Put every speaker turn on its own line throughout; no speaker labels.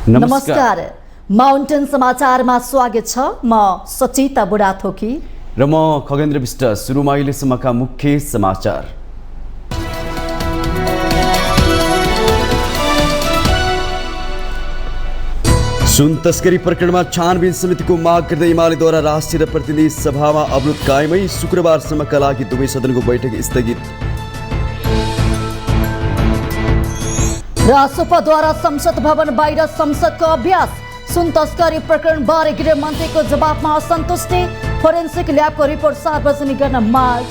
नमस्कार। माउन्टेन समाचारमा स्वागत छ। म सचिता बुढाथोकी
र म खगेन्द्र विष्ट। सुरुमा अहिलेसम्मका मुख्य समाचार। सुन तस्करी प्रकरणमा छानबिन समितिको माग गर्दै एमालेद्वारा राष्ट्रिय प्रतिनिधि सभामा अवरोध कायमै। शुक्रबारसम्मका लागि दुवै सदनको बैठक स्थगित।
रासोपाद्वारा संसद भवन बाहिर संसदको अभ्यास। सुन तस्करी प्रकरण बारे गृह मन्त्रीको जवाबमा असन्तुष्टि। फोरेन्सिक ल्याबको रिपोर्ट सार्वजनिक गर्न माग।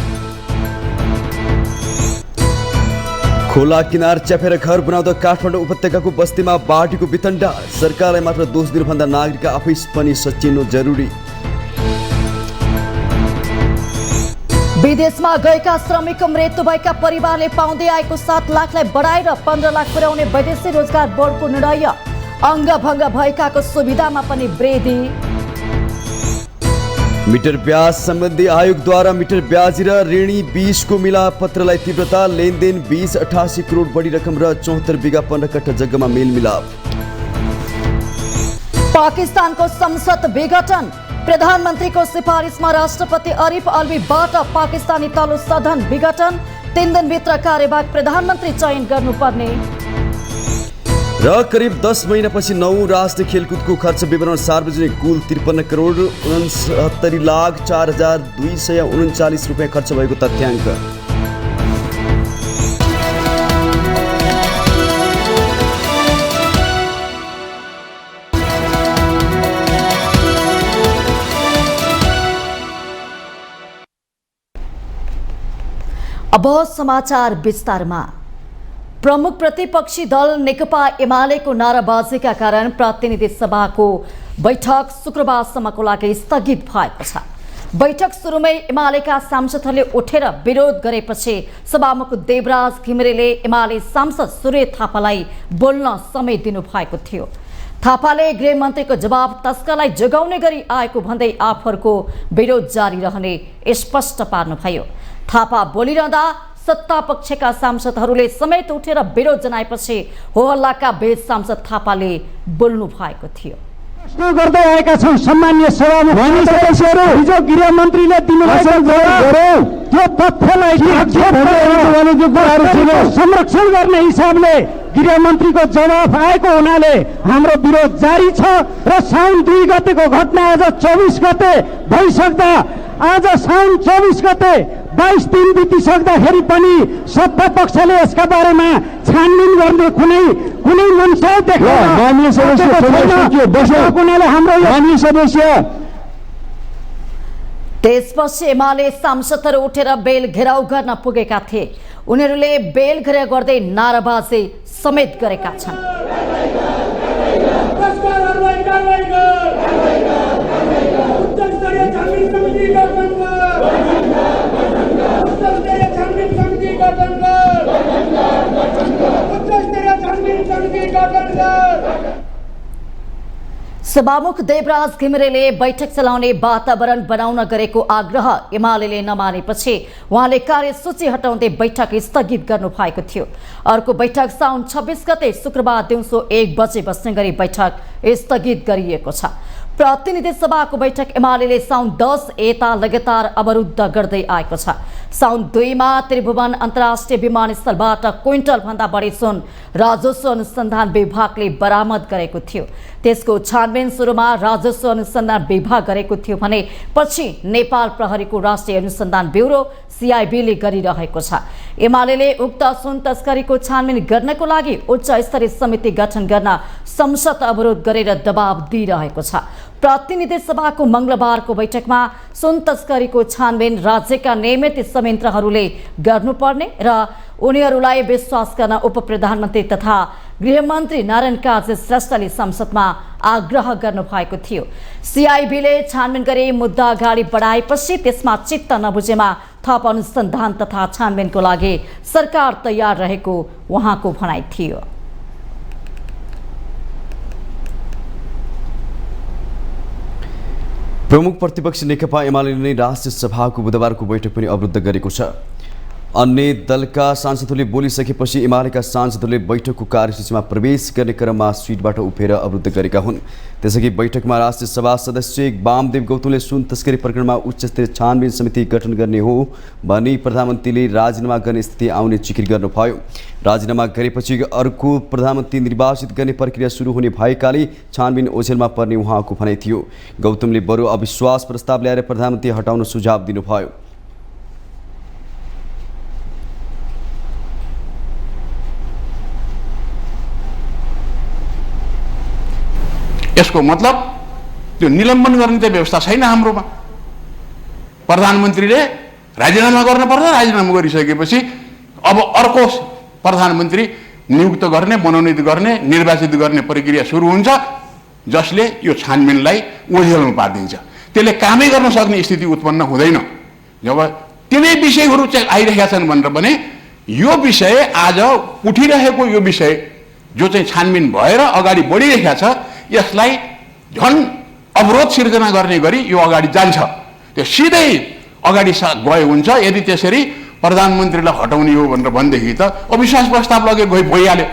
खोला किनार च्यापेर घर बनाउँदा काठमाडौँ उपत्यकाको बस्तीमा बाढीको वितण्डा। सरकारलाई मात्र दोष दिनुभन्दा नागरिक आफै पनि सचिनु जरुरी।
विदेशमा गएका श्रमिकको मृत्यु भएका परिवारले पाउँदै आएको 7 लाखलाई बढाएर 15 लाख पुर्याउने वैदेशिक रोजगार बोर्डको निर्णय। अङ्गभङ्ग भएकाको सुविधामा पनि वृद्धि।
मिटर ब्याज सम्बन्धी आयोगद्वारा मिटर ब्याज र ऋणी 20 को मिलापत्रलाई तीव्रता। लेनदेन 20-88 करोड बढी रकम र 74 बिघा 15 कट्ठा जग्गामा मेलमिलाप।
पाकिस्तानको संसद विघटन। प्रधानमन्त्रीको सिफारिसमा राष्ट्रपति आरिफ अलवीबाट पाकिस्तानी तल्लो सदन विघटन। 3 दिनभित्र कार्यवाहक प्रधानमन्त्री चयन गर्नुपर्ने।
र करिब 10 महिनापछि 9 राष्ट्रिय खेलकुदको खर्च विवरण सार्वजनिक। कुल 53 करोड 69 लाख 4,239 रुपियाँ खर्च भएको तथ्याङ्क।
अब समाचार विस्तारमा। प्रमुख प्रतिपक्षी दल नेकपा एमालेको नाराबाजीका कारण प्रतिनिधि सभाको बैठक शुक्रबारसम्मको लागि स्थगित भएको छ। बैठक सुरुमै एमालेका सांसदहरूले उठेर विरोध गरेपछि सभामुख देवराज घिमिरेले एमाले सांसद सूर्य थापालाई बोल्न समय दिनुभएको थियो। थापाले गृहमन्त्रीको जवाब तस्करलाई जोगाउने गरी आएको भन्दै आफूहरूको विरोध जारी रहने स्पष्ट पार्नुभयो। थापा बोलिरहँदा सत्ता पक्षका सांसदहरूले समेत उठेर विरोध जनाएपछि होहल्लाका बीच सांसद थापाले बोल्नु भएको थियो।
प्रश्न गर्दै आएका छौं सम्माननीय सभामुख सदस्यहरू, हिजो गृह मन्त्रीले दिनुभएको जवाब त्यो तथ्यलाई संरक्षण गर्ने हिसाबले गृह मन्त्रीको जवाफ आएको हुनाले हाम्रो विरोध जारी छ। र साउन 2 गतेको घटना आज 24 गते भइसक्दा, आज साउन 24 गते 22 दिन बितिसक्दाखेरि पनि सत्ता पक्षले यसका बारेमा छानबिन गर्ने कुनै मनसाय देखाउन सदस्य।
त्यसपछि एमाले सांसदहरू उठेर बेल घेराउ गर्न पुगेका थिए। उनीहरूले बेल घेराउ गर्दै नाराबाजी समेत गरेका छन्। सभामुख देवराज घिमिरेले बैठक चलाउने वातावरण बनाउन गरेको आग्रह एमालेले नमानेपछि उहाँले कार्यसूची हटाउँदै बैठक स्थगित गर्नु भएको थियो। अर्को बैठक साउन 26 गते शुक्रबार दिउँसो 1 बजे बस्ने गरी बैठक स्थगित गरिएको छ। प्रतिनिधि सभाको बैठक एमालेले साउन 10 यता लगातार अवरुद्ध गर्दै आएको छ। साउन 2 मा त्रिभुवन अन्तर्राष्ट्रिय विमानस्थलबाट क्विन्टल भन्दा बढी सुन राजस्व अनुसन्धान विभागले बरामद गरेको थियो। त्यसको छानबिन सुरुमा राजस्व अनुसन्धान विभाग गरेको थियो भने पछि नेपाल प्रहरीको राष्ट्रिय अनुसन्धान ब्युरो CIB ले गरिरहेको छ। एमालेले उक्त सुन तस्करीको छानबिन गर्नको लागि उच्च स्तरीय समिति गठन गर्न संसद अवरोध गरेर दबाब दिइरहेको छ। प्रतिनिधि सभाको मंगलबारको बैठकमा सुन तस्करीको छानबिन राज्यका नियमित संयन्त्रहरूले गर्नुपर्ने र उनीहरूलाई विश्वास गर्न उपप्रधानमन्त्री तथा गृहमन्त्री नारायण काजी श्रेष्ठले संसदमा आग्रह गर्नुभएको थियो। CIB ले छानबिन गरी मुद्दा अगाडि बढाएपछि त्यसमा चित्त नबुझेमा थप अनुसन्धान तथा छानबिनको लागि सरकार तयार रहेको उहाँको भनाइ थियो।
प्रमुख प्रतिपक्ष नेकपा एमाले नै राष्ट्रिय सभाको बुधबारको बैठक पनि अवरुद्ध गरेको छ। अन्य दलका सांसदहरूले बोलिसकेपछि एमालेका सांसदहरूले बैठकको कार्यसूचीमा प्रवेश गर्ने क्रममा सिटबाट उभिएर अवरुद्ध गरेका हुन्। त्यसअघि बैठकमा राष्ट्रिय सभा सदस्य वामदेव गौतमले सुन तस्करी प्रकरणमा उच्चस्तरीय छानबिन समिति गठन गर्ने हो भनी प्रधानमन्त्रीले राजीनामा गर्ने स्थिति आउने जिकिर गर्नुभयो। राजीनामा गरेपछि अर्को प्रधानमन्त्री निर्वाचित गर्ने प्रक्रिया सुरु हुने भएकाले छानबिन ओझेलमा पर्ने उहाँको भनाइ थियो। गौतमले बरु अविश्वास प्रस्ताव ल्याएर प्रधानमन्त्री हटाउन सुझाव दिनुभयो।
यसको मतलब त्यो निलम्बन गर्ने त व्यवस्था छैन हाम्रोमा। प्रधानमन्त्रीले राजीनामा गर्नुपर्छ, राजीनामा गरिसकेपछि अब अर्को प्रधानमन्त्री नियुक्त गर्ने, मनोनित गर्ने, निर्वाचित गर्ने प्रक्रिया सुरु हुन्छ, जसले यो छानबिनलाई ओझेलमा पारिदिन्छ। त्यसले कामै गर्न सक्ने स्थिति उत्पन्न हुँदैन। जब तिनै विषयहरू चाहिँ आइरहेका छन् भनेर भने यो विषय आज उठिरहेको यो विषय जो चाहिँ छानबिन भएर अगाडि बढिरहेका छ, यसलाई झन् अवरोध सिर्जना गर्ने गरी यो अगाडि जान्छ। त्यो सिधै अगाडि गए हुन्छ। यदि त्यसरी प्रधानमन्त्रीलाई हटाउने हो भनेर भनेदेखि त अविश्वास प्रस्ताव लगे भइहाल्यो।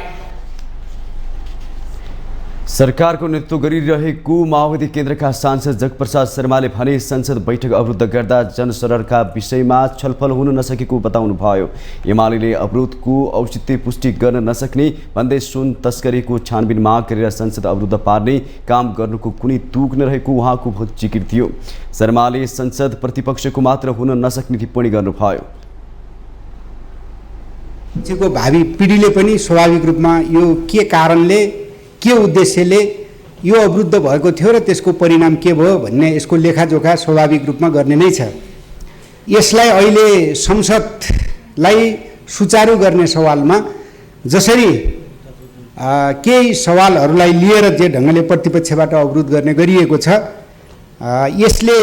सरकारको नेतृत्व गरिरहेको माओवादी केन्द्रका सांसद जगप्रसाद शर्माले भने संसद बैठक अवरुद्ध गर्दा जनसरकारका विषयमा छलफल हुन नसकेको बताउनुभयो। एमाले अवरोधको औचित्य पुष्टि गर्न नसक्ने भन्दै सुन तस्करीको छानबिन माग गरेर संसद अवरुद्ध पार्ने काम गर्नुको कुनै तुक नरहेको उहाँको जिकिर थियो। शर्माले संसद प्रतिपक्षको मात्र हुन नसक्ने टिप्पणी गर्नुभयो।
भावी पिँढीले पनि स्वाभाविक रूपमा यो के कारणले के उद्देश्यले यो अवरुद्ध भएको थियो र त्यसको परिणाम के भयो भन्ने यसको लेखाजोखा स्वाभाविक रूपमा गर्ने नै छ। यसलाई अहिले संसदलाई सुचारू गर्ने सवालमा जसरी केही सवालहरूलाई लिएर जे ढङ्गले प्रतिपक्षबाट अवरुद्ध गर्ने गरिएको छ, यसले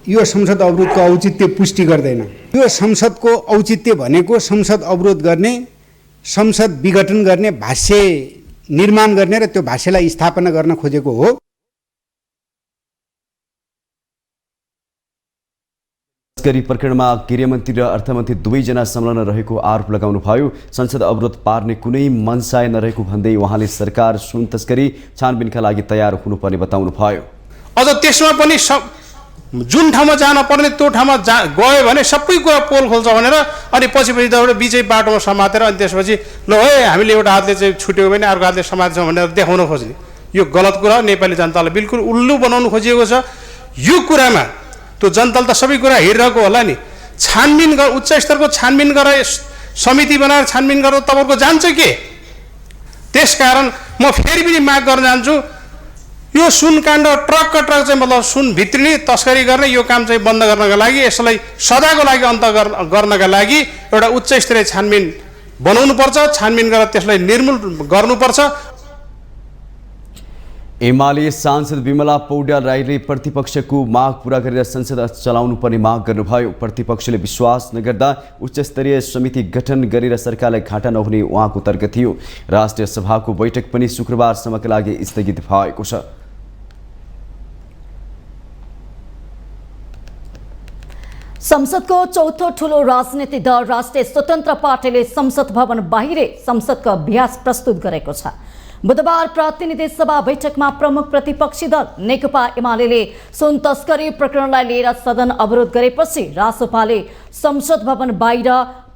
यो संसद अवरुद्धको औचित्य पुष्टि गर्दैन। यो संसदको औचित्य भनेको संसद अवरोध गर्ने, संसद विघटन गर्ने, भाष्य निर्माण गर्ने र त्यो भाष्यलाई स्थापना गर्न खोजेको हो।
तस्करी प्रकरणमा गृहमन्त्री र अर्थमन्त्री दुवैजना संलग्न रहेको आरोप लगाउनुभयो। संसद अवरोध पार्ने कुनै मनसाय नरहेको भन्दै उहाँले सरकार सुन तस्करी छानबिनका लागि तयार हुनुपर्ने बताउनुभयो।
अझ त्यसमा पनि जुन ठाउँमा जान पर्ने त्यो ठाउँमा गयो भने सबै कुरा पोल खोल्छ भनेर अनि पछि त बिचै बाटोमा समातेर अनि त्यसपछि ल है हामीले एउटा हातले चाहिँ छुट्यो भने अर्को हातले समात्छौँ भनेर देखाउन खोज्ने यो गलत कुरा हो। नेपाली जनतालाई बिल्कुल उल्लु बनाउनु खोजिएको छ। यो कुरामा त्यो जनताले त सबै कुरा हेरिरहेको होला नि। छानबिन उच्च स्तरको छानबिन गरेर समिति बनाएर छानबिन गरेर तपाईँको जान्छ के? त्यसकारण म फेरि पनि माग गर्न चाहन्छु, यो सुन काण्ड ट्रक चाहिँ मतलब सुन भित्रिने तस्करी गर्ने यो काम चाहिँ बन्द गर्नका लागि, यसलाई सदाको लागि अन्त गर्नका लागि एउटा उच्च स्तरीय छानबिन बनाउनुपर्छ। छानबिन गरेर त्यसलाई निर्मूल गर्नुपर्छ।
एमाले सांसद विमला पौड्याल राईले प्रतिपक्षको माग पूरा गरेर संसद चलाउनु पर्ने माग गर्नुभयो। प्रतिपक्षले विश्वास नगर्दा उच्चस्तरीय समिति गठन गरेर सरकारलाई घाटा नहुने उहाँको तर्क थियो। राष्ट्रिय सभाको बैठक पनि शुक्रबारसम्मका लागि स्थगित भएको छ।
संसदको चौथो ठूलो राजनीतिक दल राष्ट्रिय स्वतन्त्र पार्टीले संसद भवन बाहिरै संसदको अभ्यास प्रस्तुत गरेको छ। बुधबार प्रतिनिधि सभा बैठकमा प्रमुख प्रतिपक्षी दल नेकपा एमाले सुन तस्करी प्रकरणलाई लिएर सदन अवरोध गरेपछि रासोपाले संसद भवन बाहिर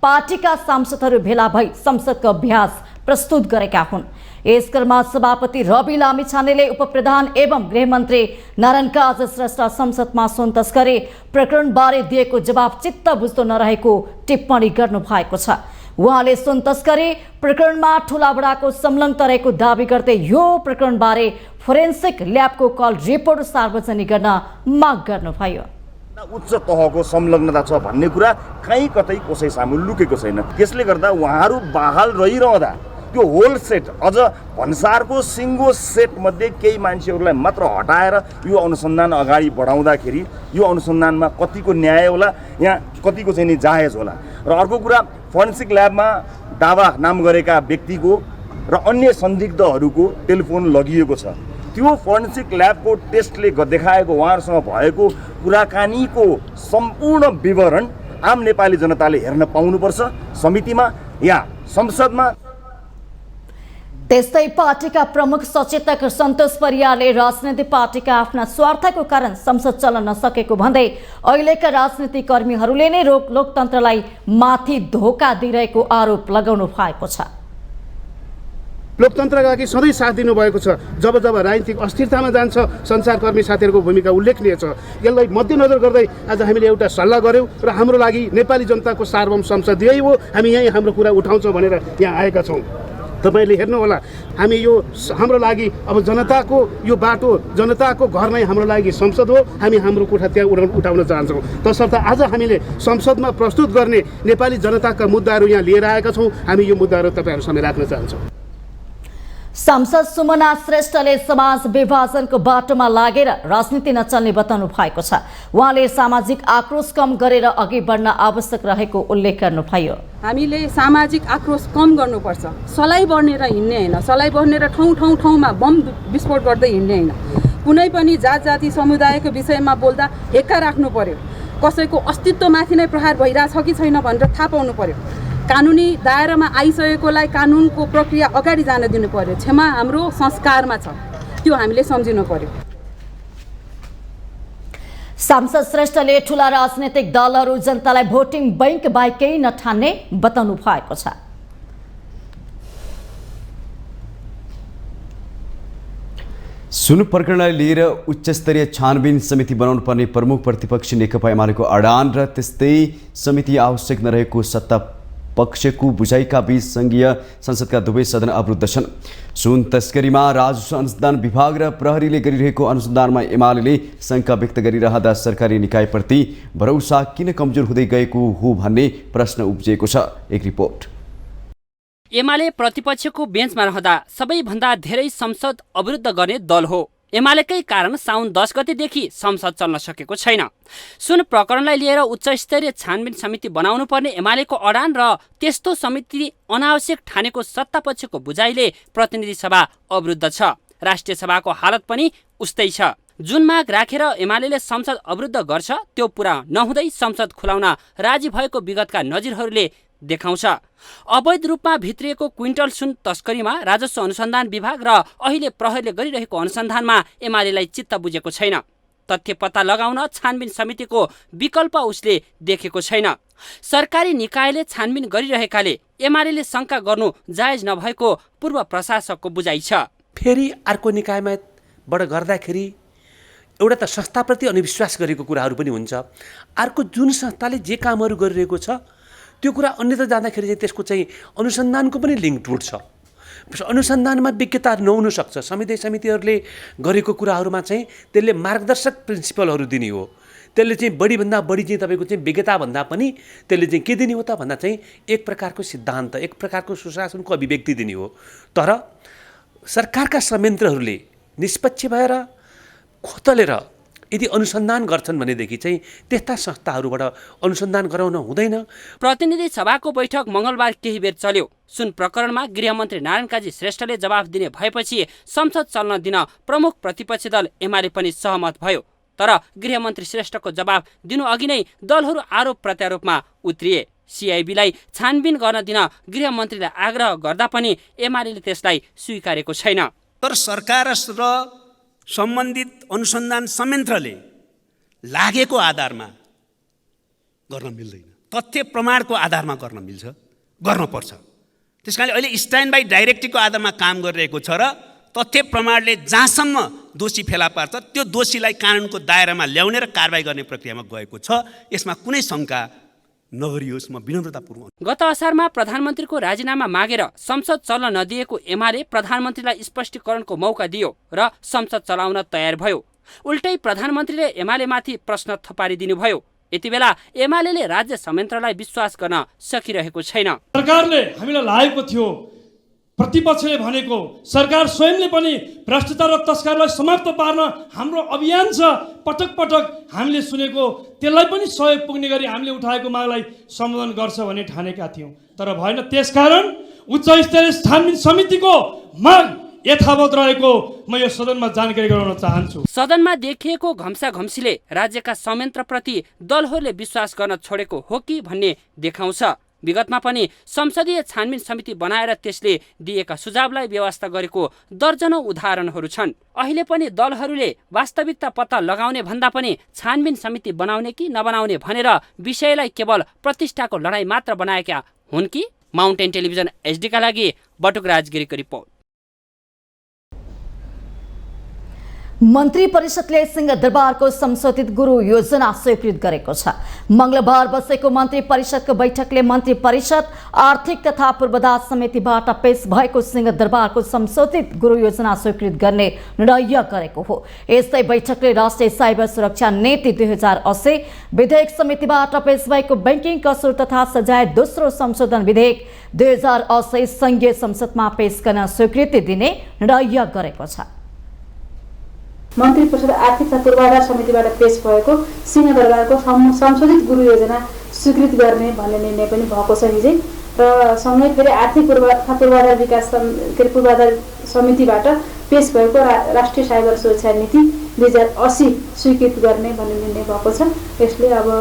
पार्टीका सांसदहरू भेला भई संसदको अभ्यास प्रस्तुत गरेका हुन्। यस क्रममा सभापति रवि लामिछानेले उपप्रधान एवं गृहमन्त्री नारायण काजी श्रेष्ठ संसदमा सुन तस्करी प्रकरणबारे दिएको जवाब चित्त बुझ्दो नरहेको टिप्पणी गर्नु भएको छ। उहाँले सुन तस्करी प्रकरणमा ठुलाबडाको संलग्नता रहेको दावी गर्दै यो प्रकरणबारे फोरेन्सिक ल्याबको कल रिपोर्ट सार्वजनिक गर्न माग गर्नुभयो।
उच्च तहको संलग्नता छ भन्ने कुरा कहीँ कतै कसै सामु लुकेको छैन। त्यसले गर्दा उहाँहरू बहाल रहिरहँदा त्यो होल सेट अझ भन्सारको सिङ्गो सेट मध्ये केही मान्छेहरूलाई मात्र हटाएर यो अनुसन्धान अगाडि बढाउँदाखेरि यो अनुसन्धानमा कतिको न्याय होला, यहाँ कतिको चाहिँ नि जायज होला। र अर्को कुरा, फोरेन्सिक ल्याबमा दावा नाम गरेका व्यक्तिको र अन्य संदिग्धहरूको टेलिफोन लगिएको छ। त्यो फोरेन्सिक ल्याबको टेस्टले देखाएको उहाँहरूसँग भएको कुराकानीको सम्पूर्ण विवरण आम नेपाली जनताले हेर्न पाउनुपर्छ समितिमा या संसदमा।
त्यस्तै पार्टीका प्रमुख सचेतक सन्तोष परियारले राजनीतिक पार्टीका आफ्ना स्वार्थको कारण संसद चल्न नसकेको भन्दै अहिलेका राजनीतिक कर्मीहरूले नै लोकतन्त्रलाई माथि धोका दिइरहेको आरोप लगाउनु भएको छ।
लोकतन्त्रका लागि सधैँ साथ दिनुभएको छ। जब जब राजनीतिक अस्थिरतामा जान्छ सञ्चारकर्मी साथीहरूको भूमिका उल्लेखनीय छ। यसलाई मध्यनजर गर्दै आज हामीले एउटा सल्लाह गऱ्यौँ र हाम्रो लागि नेपाली जनताको सार्वभौम संसद यही हो, हामी यहीँ हाम्रो कुरा उठाउँछौँ भनेर यहाँ आएका छौँ। तपाईँले हेर्नुहोला, हामी यो हाम्रो लागि अब जनताको यो बाटो, जनताको घर नै हाम्रो लागि संसद हो। हामी हाम्रो कुरा त्यहाँ उठाउन चाहन्छौँ। तसर्थ आज हामीले संसदमा प्रस्तुत गर्ने नेपाली जनताका मुद्दाहरू यहाँ लिएर आएका छौँ। हामी यो मुद्दाहरू तपाईँहरू सामने राख्न चाहन्छौँ।
सांसद सुमना श्रेष्ठले समाज विभाजनको बाटोमा लागेर राजनीति नचल्ने बताउनु भएको छ। उहाँले सामाजिक आक्रोश कम गरेर अघि बढ्न आवश्यक रहेको उल्लेख गर्नुभयो।
हामीले सामाजिक आक्रोश कम गर्नुपर्छ, सलाई बढ्नेर हिँड्ने होइन, सलाई बढ्नेर ठाउँमा बम विस्फोट गर्दै हिँड्ने होइन। कुनै पनि जात जाति समुदायको विषयमा बोल्दा हेक्का राख्नु पर्यो। कसैको अस्तित्वमाथि नै प्रहार भइरहेछ कि छैन भनेर थाहा पाउनु पर्यो। कानुनी दायरामा आइसकेकोलाई कानुनको प्रक्रिया अगाडि जान दिनु पर्यो। क्षमा हाम्रो संस्कारमा छ, त्यो हामीले सम्झिनु पर्यो।
सांसद श्रेष्ठले ठूला राजनैतिक दलहरू जनतालाई भोटिङ बैंक बाहेकै नठान्ने बताउनु भएको छ।
सुन प्रकरणलाई लिएर उच्चस्तरीय छानबिन समिति बनाउनु पर्ने प्रमुख प्रतिपक्षी नेकपा एमालेको अडान र त्यस्तै समिति आवश्यक नरहेको सत्ता पक्षको बुझाइका बीच संघीय संसदका दुवै सदन अवरुद्ध छन्। सुन तस्करीमा राजस्व अनुसन्धान विभाग र प्रहरीले गरिरहेको अनुसन्धानमा एमाले शंका व्यक्त गरिरहँदा सरकारी निकायप्रति भरोसा किन कमजोर हुँदै गएको हो भन्ने प्रश्न उब्जिएको छ। एक रिपोर्ट।
एमाले प्रतिपक्षको बेन्चमा रहँदा सबैभन्दा धेरै संसद अवरुद्ध गर्ने दल हो। एमालेकै कारण साउन 10 गतेदेखि संसद चल्न सकेको छैन। सुन प्रकरणलाई लिएर उच्चस्तरीय छानबिन समिति बनाउनु पर्ने एमालेको अडान र त्यस्तो समिति अनावश्यक ठानेको सत्तापक्षको बुझाइले प्रतिनिधि सभा अवरुद्ध छ। राष्ट्रिय सभाको हालत पनि उस्तै छ। जुन माग राखेर एमाले संसद अवरुद्ध गर्छ त्यो पूरा नहुँदै संसद खुलाउन राजी भएको विगतका नजिरहरूले देखाउँछ। अवैध रूपमा भित्रिएको क्विन्टल सुन तस्करीमा राजस्व अनुसन्धान विभाग र अहिले प्रहरीले गरिरहेको अनुसन्धानमा एमालेलाई चित्त बुझेको छैन। तथ्य पत्ता लगाउन छानबिन समितिको विकल्प उसले देखेको छैन। सरकारी निकायले छानबिन गरिरहेकाले एमाले शंका गर्नु जायज नभएको पूर्व प्रशासकको बुझाइ छ।
फेरि अर्को निकायमाबाट गर्दाखेरि एउटा त संस्थाप्रति अनिविश्वास गरेको कुराहरू पनि हुन्छ। अर्को जुन संस्थाले जे कामहरू गरिरहेको छ त्यो कुरा अन्यत्र जाँदाखेरि चाहिँ त्यसको चाहिँ अनुसन्धानको पनि लिङ्क टुट्छ। अनुसन्धानमा विज्ञता नहुन सक्छ। समितिहरूले गरेको कुराहरूमा चाहिँ त्यसले मार्गदर्शक प्रिन्सिपलहरू दिने हो। त्यसले चाहिँ बढीभन्दा बढी चाहिँ तपाईँको चाहिँ विज्ञता भन्दा पनि त्यसले चाहिँ के दिने हो त भन्दा चाहिँ एक प्रकारको सिद्धान्त, एक प्रकारको सुशासनको अभिव्यक्ति दिने हो। तर सरकारका संयन्त्रहरूले निष्पक्ष भएर खोतलेर यदि अनुसन्धान गर्छन् भनेदेखि चाहिँ त्यस्ता संस्थाहरूबाट अनुसन्धान गराउन हुँदैन।
प्रतिनिधि सभाको बैठक मंगलबार केही बेर चल्यो। सुन प्रकरणमा गृहमन्त्री नारायण काजी श्रेष्ठले जवाफ दिने भएपछि संसद चल्न दिन प्रमुख प्रतिपक्षी दल एमाले पनि सहमत भयो। तर गृहमन्त्री श्रेष्ठको जवाफ दिनु अघि नै दलहरू आरोप प्रत्यारोपमा उत्रिए। सिआइबीलाई छानबिन गर्न दिन गृहमन्त्रीलाई आग्रह गर्दा पनि एमाले त्यसलाई स्वीकारेको छैन।
तर सरकार र सम्बन्धित अनुसन्धान संयन्त्रले लागेको आधारमा गर्न मिल्दैन, तथ्य प्रमाणको आधारमा गर्न मिल्छ, गर्नुपर्छ। त्यसकारणले अहिले स्ट्यान्ड बाई डाइरेक्टिभको आधारमा काम गरिरहेको छ र तथ्य प्रमाणले जहाँसम्म दोषी फेला पार्छ त्यो दोषीलाई कानुनको दायरामा ल्याउने र कारबाही गर्ने प्रक्रियामा गएको छ। यसमा कुनै शङ्का नगरियोस्, म विनम्रतापूर्वक।
गत असारमा प्रधानमन्त्रीको राजीनामा मागेर संसद चल्न नदिएको एमाले प्रधानमन्त्रीलाई स्पष्टीकरणको मौका दियो र संसद चलाउन तयार भयो। उल्टै प्रधानमन्त्रीले एमालेमाथि प्रश्न थपारिदिनु भयो। यति बेला एमाले राज्य संयन्त्रलाई विश्वास गर्न सकिरहेको छैन।
सरकारले हामीलाई लागेको थियो, प्रतिपक्षले भनेको, सरकार स्वयंले पनि भ्रष्टाचार र तस्करलाई समाप्त पार्न हाम्रो अभियान छ, पटक पटक हामीले सुनेको, त्यसलाई पनि सहयोग पुग्ने गरी हामीले उठाएको मागलाई सम्बोधन गर्छ भन्ने ठानेका थियौँ। तर भएन। त्यसकारण उच्च स्तरीय छानबिन समितिको माग यथावत रहेको म यो सदनमा जानकारी गराउन चाहन्छु।
सदनमा देखिएको घम्साघम्सीले राज्यका संयन्त्रप्रति दलहरूले विश्वास गर्न छोडेको हो कि भन्ने देखाउँछ। विगतमा पनि संसदीय छानबिन समिति बनाएर त्यसले दिएका सुझावलाई व्यवस्था गरेको दर्जनौं उदाहरणहरू छन्। अहिले पनि दलहरूले वास्तविकता पत्ता लगाउने भन्दा पनि छानबिन समिति बनाउने कि नबनाउने भनेर विषयलाई केवल प्रतिष्ठाको लडाईँ मात्र बनाएका हुन् कि? माउन्टेन टेलिभिजन एचडीका लागि बटुक राजगिरीको रिपोर्ट।
मन्त्री परिषदले सिंहदरबारको संशोधित गुरु योजना स्वीकृत गरेको छ। मंगलबार बसेको मन्त्री परिषदको बैठकले मन्त्री परिषद आर्थिक तथा पूर्वाधार समितिबाट पेश भएको सिंहदरबारको संशोधित गुरु योजना स्वीकृत गर्ने निर्णय गरेको हो। यस्तै बैठकले राष्ट्रिय साइबर सुरक्षा नीति 2080 विधेयक समितिबाट पेश भएको बैंकिङ कसुर तथा सजाय दोस्रो संशोधन विधेयक 2080 संघीय संसदमा पेश गर्न स्वीकृति दिने निर्णय गरेको छ।
मन्त्री परिषद आर्थिक तथा पूर्वाधार समितिबाट पेश भएको सिंहदरबारको संशोधित गुरु योजना स्वीकृत गर्ने भन्ने निर्णय पनि भएको छ हिजै। र सँगै फेरि आर्थिक पूर्वाधार विकास पूर्वाधार समितिबाट पेश भएको राष्ट्रिय साइबर सुरक्षा नीति 2080 स्वीकृत गर्ने भन्ने निर्णय भएको छ। यसले अब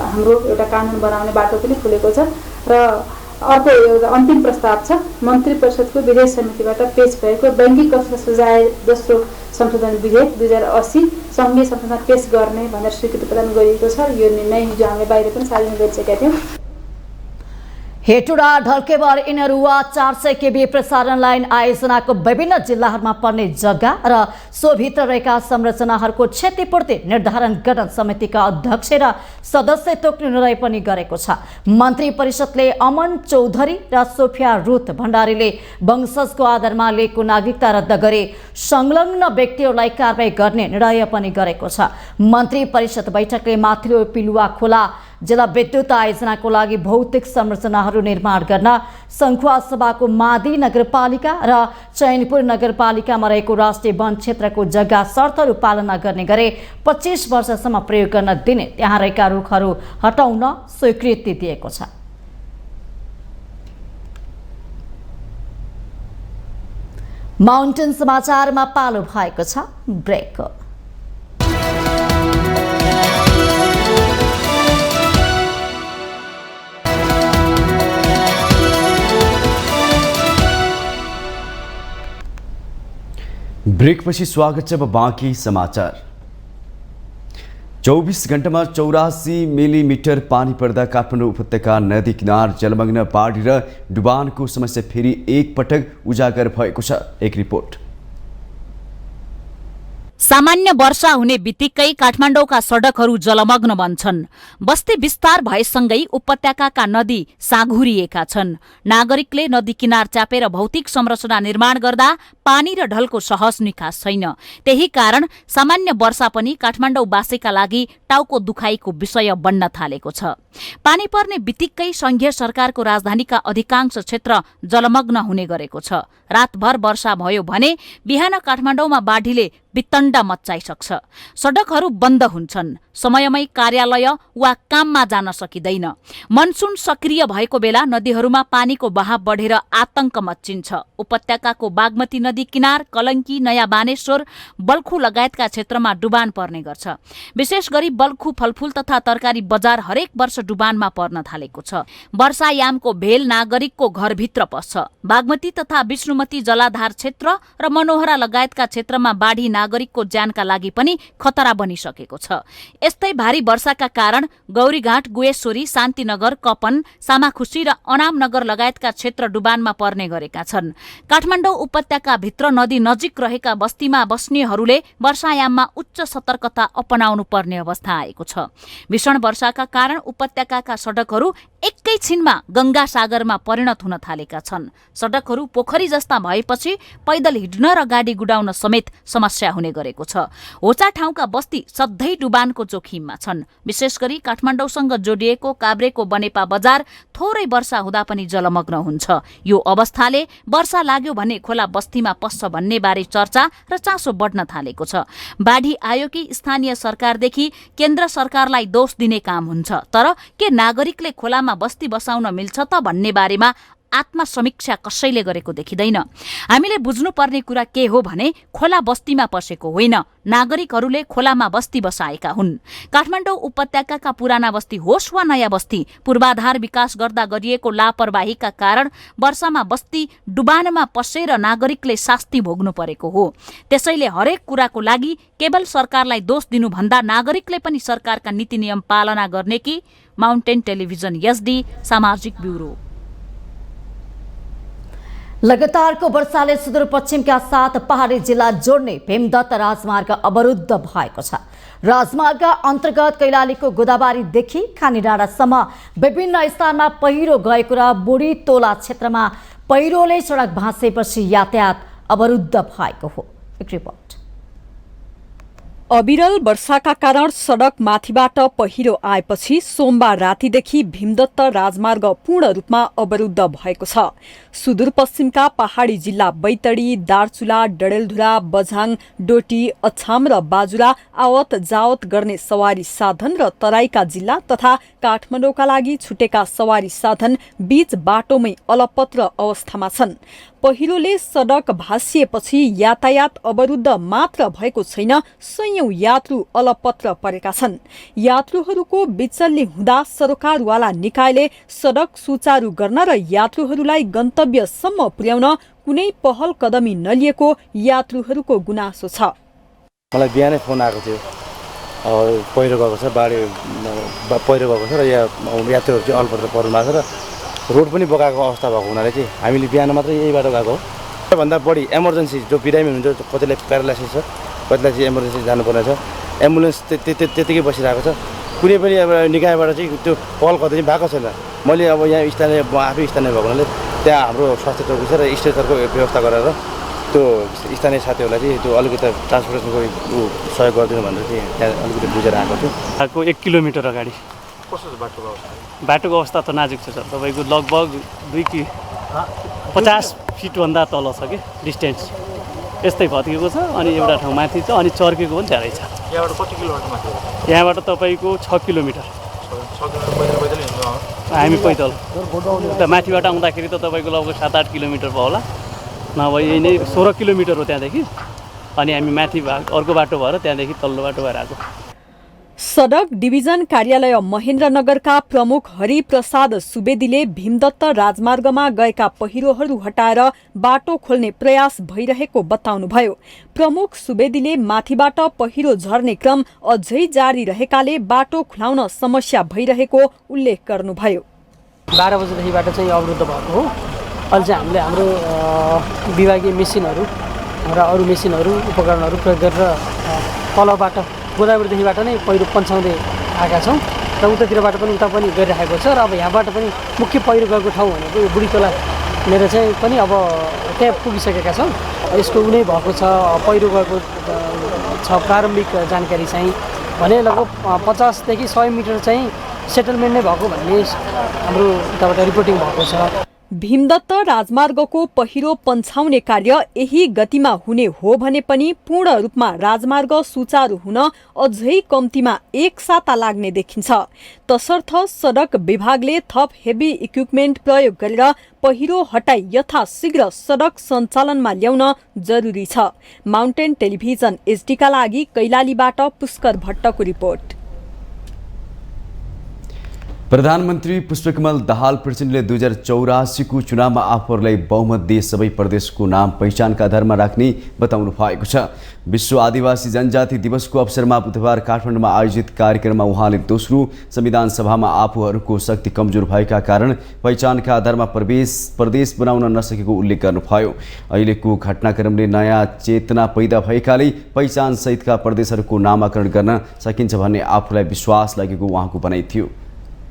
हाम्रो एउटा कानुन बनाउने बाटो पनि खुलेको छ। र अर्को एउटा अन्तिम प्रस्ताव छ, मन्त्री परिषदको विधेयक समितिबाट पेश भएको बैंकिङ कसुर सजाय दोस्रो संशोधन विधेयक 2080 संघीय संसदमा पेश गर्ने भनेर स्वीकृति प्रदान गरिएको छ। यो निर्णय हिजो हामीले बाहिर पनि सार्वजनिक गरिसकेका थियौँ।
हेटुडा ढल्केबर इनरुवा 400 केबी प्रसारण लाइन आयोजनाको विभिन्न जिल्लाहरूमा पर्ने जग्गा र सोभित्र रहेका संरचनाहरूको क्षतिपूर्ति निर्धारण गर्न समितिका अध्यक्ष र सदस्य तोक्ने निर्णय पनि गरेको छ। मन्त्री परिषदले अमन चौधरी र सोफिया रुथ भण्डारीले वंशजको आधारमा लिएको नागरिकता रद्द गरी संलग्न व्यक्तिहरूलाई कारबाही गर्ने निर्णय पनि गरेको छ। मन्त्री परिषद बैठकले माथिल्लो पिलुवा खोला जलविद्युत आयोजनाको लागि भौतिक संरचनाहरू निर्माण गर्न सङ्खुवासभाको मादी नगरपालिका र चैनपुर नगरपालिकामा रहेको राष्ट्रिय वन क्षेत्रको जग्गा शर्तहरू पालना गर्ने गरे 25 वर्षसम्म प्रयोग गर्न दिने त्यहाँ रहेका रुखहरू हटाउन स्वीकृति दिएको छ। माउन्टेन समाचारमा पालो भएको छ ब्रेक।
ब्रेकपछि स्वागत छ। अब बाँकी समाचार। 24 घण्टामा 84 मिलिमिटर पानी पर्दा काठमाडौँ उपत्यका नदी किनार जलमग्न, बाढी र डुबानको समस्या फेरि एकपटक उजागर भएको छ। एक रिपोर्ट।
सामान्य वर्षा हुने बित्तिकै काठमाडौँका सडकहरू जलमग्न बन्छन्। बस्ती विस्तार भएसँगै उपत्यकाका नदी साँघुरिएका छन्। नागरिकले नदी किनार च्यापेर भौतिक संरचना निर्माण गर्दा पानी र ढलको सहज निकास छैन। त्यही कारण सामान्य वर्षा पनि काठमाडौँवासीका लागि टाउको दुखाइको विषय बन्न थालेको छ। पानी पर्ने बित्तिकै संघीय सरकारको राजधानीका अधिकांश क्षेत्र जलमग्न हुने गरेको छ। रातभर वर्षा भयो भने बिहान काठमाडौँमा बाढीले वितण्ड मच्चाइसक्छ। सडकहरू बन्द हुन्छन्। समयमै कार्यालय वा काममा जान सकिँदैन। मनसुन सक्रिय भएको बेला नदीहरूमा पानीको बहाव बढेर आतंक मच्चिन्छ। उपत्यकाको बागमती नदी किनार, कलंकी, नयाँ बानेश्वर, बल्खु लगायतका क्षेत्रमा डुबान पर्ने गर्छ। विशेष गरी बल्खु फलफूल तथा तरकारी बजार हरेक वर्ष डुबानमा पर्न थालेको छ। वर्षायामको भेल नागरिकको घरभित्र पस्छ। बागमती तथा विष्णुमती जलाधार क्षेत्र र मनोहरा लगायतका क्षेत्रमा बाढी नागरिकको ज्यानका लागि पनि खतरा बनिसकेको छ। यस्तै भारी वर्षाका कारण गौरीघाट, गुएश्वरी, शान्तिनगर, कपन, सामाखुसी र अनामनगर लगायतका क्षेत्र डुबानमा पर्ने गरेका छन्। काठमाडौँ उपत्यकाभित्र नदी नजिक रहेका बस्तीमा बस्नेहरूले वर्षायाममा उच्च सतर्कता अपनाउनु पर्ने अवस्था आएको छ। भीषण वर्षाका कारण उपत्यकाका सडकहरू एकैछिनमा गंगा सागरमा परिणत हुन थालेका छन्। सडकहरू पोखरी जस्ता भएपछि पैदल हिँड्न र गाडी गुडाउन समेत समस्या हुने गरेको छ। होचा ठाउँका बस्ती सधैँ डुबानको जोखिममा छन्। विशेष गरी काठमाडौँसँग जोडिएको काभ्रेको बनेपा बजार थोरै वर्षा हुँदा पनि जलमग्न हुन्छ। यो अवस्थाले वर्षा लाग्यो भने खोला बस्तीमा पस्छ भन्ने बारे चर्चा र चासो बढ्न थालेको छ। बाढी आयो कि स्थानीय सरकारदेखि केन्द्र सरकारलाई दोष दिने काम हुन्छ, तर के नागरिकले खोलामा बस्ती बसाउन मिल्छ त भन्ने बारेमा आत्मसमीक्षा कसैले गरेको देखिँदैन। हामीले बुझ्नुपर्ने कुरा के हो भने खोला बस्तीमा पसेको होइन, नागरिकहरूले खोलामा बस्ती बसाएका हुन्। काठमाडौँ उपत्यकाका पुराना बस्ती होस् वा नयाँ बस्ती, पूर्वाधार विकास गर्दा गरिएको लापरवाहीका कारण वर्षमा बस्ती डुबानमा पसेर नागरिकले शास्ति भोग्नु परेको हो। त्यसैले हरेक कुराको लागि केवल सरकारलाई दोष दिनुभन्दा नागरिकले पनि सरकारका नीति नियम पालना गर्ने कि। माउन्टेन टेलिभिजन एसडी सामाजिक ब्युरो।
लगातारको वर्षाले सुदूरपश्चिमका 7 पहाडी जिल्ला जोड्ने भीमदत्त राजमार्ग अवरुद्ध भएको छ। राजमार्ग अन्तर्गत कैलालीको गोदाबारीदेखि खानीडाँडासम्म विभिन्न स्थानमा पहिरो गएको र बुढी तोला क्षेत्रमा पहिरोले सडक भाँसेपछि यातायात अवरुद्ध भएको हो। एक रिपोर्ट।
अविरल वर्षाका कारण सडक माथिबाट पहिरो आएपछि सोमबार रातिदेखि भीमदत्त राजमार्ग पूर्ण रूपमा अवरुद्ध भएको छ। सुदूरपश्चिमका पहाडी जिल्ला बैतडी, दार्चुला, डडेलधुरा, बझाङ, डोटी, अछाम र बाजुरा आवत जावत गर्ने सवारी साधन र तराईका जिल्ला तथा काठमाडौँका लागि छुटेका सवारी साधन बीच बाटोमै अलपत्र अवस्थामा छन्। पहिरोले सडक भाँसिएपछि यातायात अवरुद्ध मात्र भएको छैन, सयौं यात्रु अलपत्र परेका छन्। यात्रुहरूको बिचल्ली हुँदा सरकारवाला निकायले सडक सुचारू गर्न र यात्रुहरूलाई गन्तव्यसम्म पुर्याउन कुनै पहल कदमी नलिएको यात्रुहरूको गुनासो छ।
मलाई बिहानै फोन आएको थियो, पहिरो गएको छ, बाढी पहिरो गएको छ र यहाँ यात्रुहरू चाहिँ अलपत्र पर्नु भएको छ र रोड पनि बगाएको अवस्था भएको हुनाले चाहिँ हामीले बिहान मात्रै यही बाटो गएको हो। सबभन्दा बढी इमर्जेन्सी जो बिरामी हुनुहुन्छ, कतिलाई प्यारालाइसिस छ, कतिलाई चाहिँ इमर्जेन्सी जानुपर्ने छ, एम्बुलेन्स त्यतिकै बसिरहेको छ। कुनै पनि अब निकायबाट चाहिँ त्यो पहल कतै भएको छैन। मैले अब यहाँ स्थानीय आफै स्थानीय भएको हुनाले त्यहाँ हाम्रो स्वास्थ्य चौकी छ र स्ट्रेचरको व्यवस्था गरेर त्यो स्थानीय साथीहरूलाई चाहिँ त्यो अलिकति ट्रान्सपोर्टेसनको सहयोग गरिदिनु भनेर चाहिँ त्यहाँ अलिकति बुझेर आएको छु।
1 किलोमिटर अगाडि
कस्तो छ बाटोको अवस्था?
बाटोको अवस्था त नाजुक छ सर। तपाईँको लगभग 50 फिटभन्दा तल छ कि डिस्टेन्स यस्तै भत्किएको छ। अनि एउटा ठाउँ माथि छ, अनि चर्केको पनि धेरै छ।
यहाँबाट कति किलोमिटर माथि?
यहाँबाट तपाईँको 6 किलोमिटर। हामी पैदल उता माथिबाट आउँदाखेरि त तपाईँको लगभग 7-8 किलोमिटर भयो होला, नभए यही नै 16 किलोमिटर हो त्यहाँदेखि। अनि हामी माथि अर्को बाटो भएर त्यहाँदेखि तल्लो बाटो भएर आएको।
सडक डिभिजन कार्यालय महेन्द्रनगरका प्रमुख हरिप्रसाद सुवेदीले भीमदत्त राजमार्गमा गएका पहिरोहरू हटाएर बाटो खोल्ने प्रयास भइरहेको बताउनुभयो। प्रमुख सुवेदीले माथिबाट पहिरो झर्ने क्रम अझै जारी रहेकाले बाटो खुलाउन समस्या भइरहेको उल्लेख गर्नुभयो।
12 बजेदेखिबाट चाहिँ अवरुद्ध भएको हो। अहिले चाहिँ हामीले हाम्रो विभागीय मेसिनहरू र अरू मेसिनहरू उपकरणहरू प्रयोग गरेर तलबाट गोदावरीदेखिबाट नै पहिरो पन्छाउँदै आएका छौँ र उतातिरबाट पनि उता पनि गइरहेको छ। र अब यहाँबाट पनि मुख्य पहिरो गएको ठाउँ भनेको यो बुढी तोला लिएर चाहिँ पनि अब त्यहाँ पुगिसकेका छौँ। यसको उनी भएको छ, पहिरो गएको छ प्रारम्भिक जानकारी चाहिँ भने लगभग 50 देखि 100 मिटर चाहिँ सेटलमेन्ट नै भएको भन्ने हाम्रो उताबाट रिपोर्टिङ भएको छ।
भीमदत्त राजमार्गको पहिरो पन्छाउने कार्य यही गतिमा हुने हो भने पनि पूर्ण रूपमा राजमार्ग सुचारू हुन अझै कम्तीमा 1 साता लाग्ने देखिन्छ। तसर्थ सडक विभागले थप हेभी इक्विपमेन्ट प्रयोग गरेर पहिरो हटाई यथाशीघ्र सडक सञ्चालनमा ल्याउन जरुरी छ। माउन्टेन टेलिभिजन एसडीका लागि कैलालीबाट पुष्कर भट्टको रिपोर्ट।
प्रधानमन्त्री पुष्पकमल दाहाल प्रचण्डले 2084को चुनावमा आफूहरूलाई बहुमत दिए सबै प्रदेशको नाम पहिचानका आधारमा राख्ने बताउनु भएको छ। विश्व आदिवासी जनजाति दिवसको अवसरमा बुधबार काठमाडौँमा आयोजित कार्यक्रममा उहाँले दोस्रो संविधान सभामा आफूहरूको शक्ति कमजोर भएका कारण पहिचानका आधारमा प्रदेश बनाउन नसकेको उल्लेख गर्नुभयो। अहिलेको घटनाक्रमले नयाँ चेतना पैदा भएकाले पहिचान सहितका प्रदेशहरूको नामाकरण गर्न सकिन्छ भन्ने आफूलाई विश्वास लागेको उहाँको भनाइ थियो।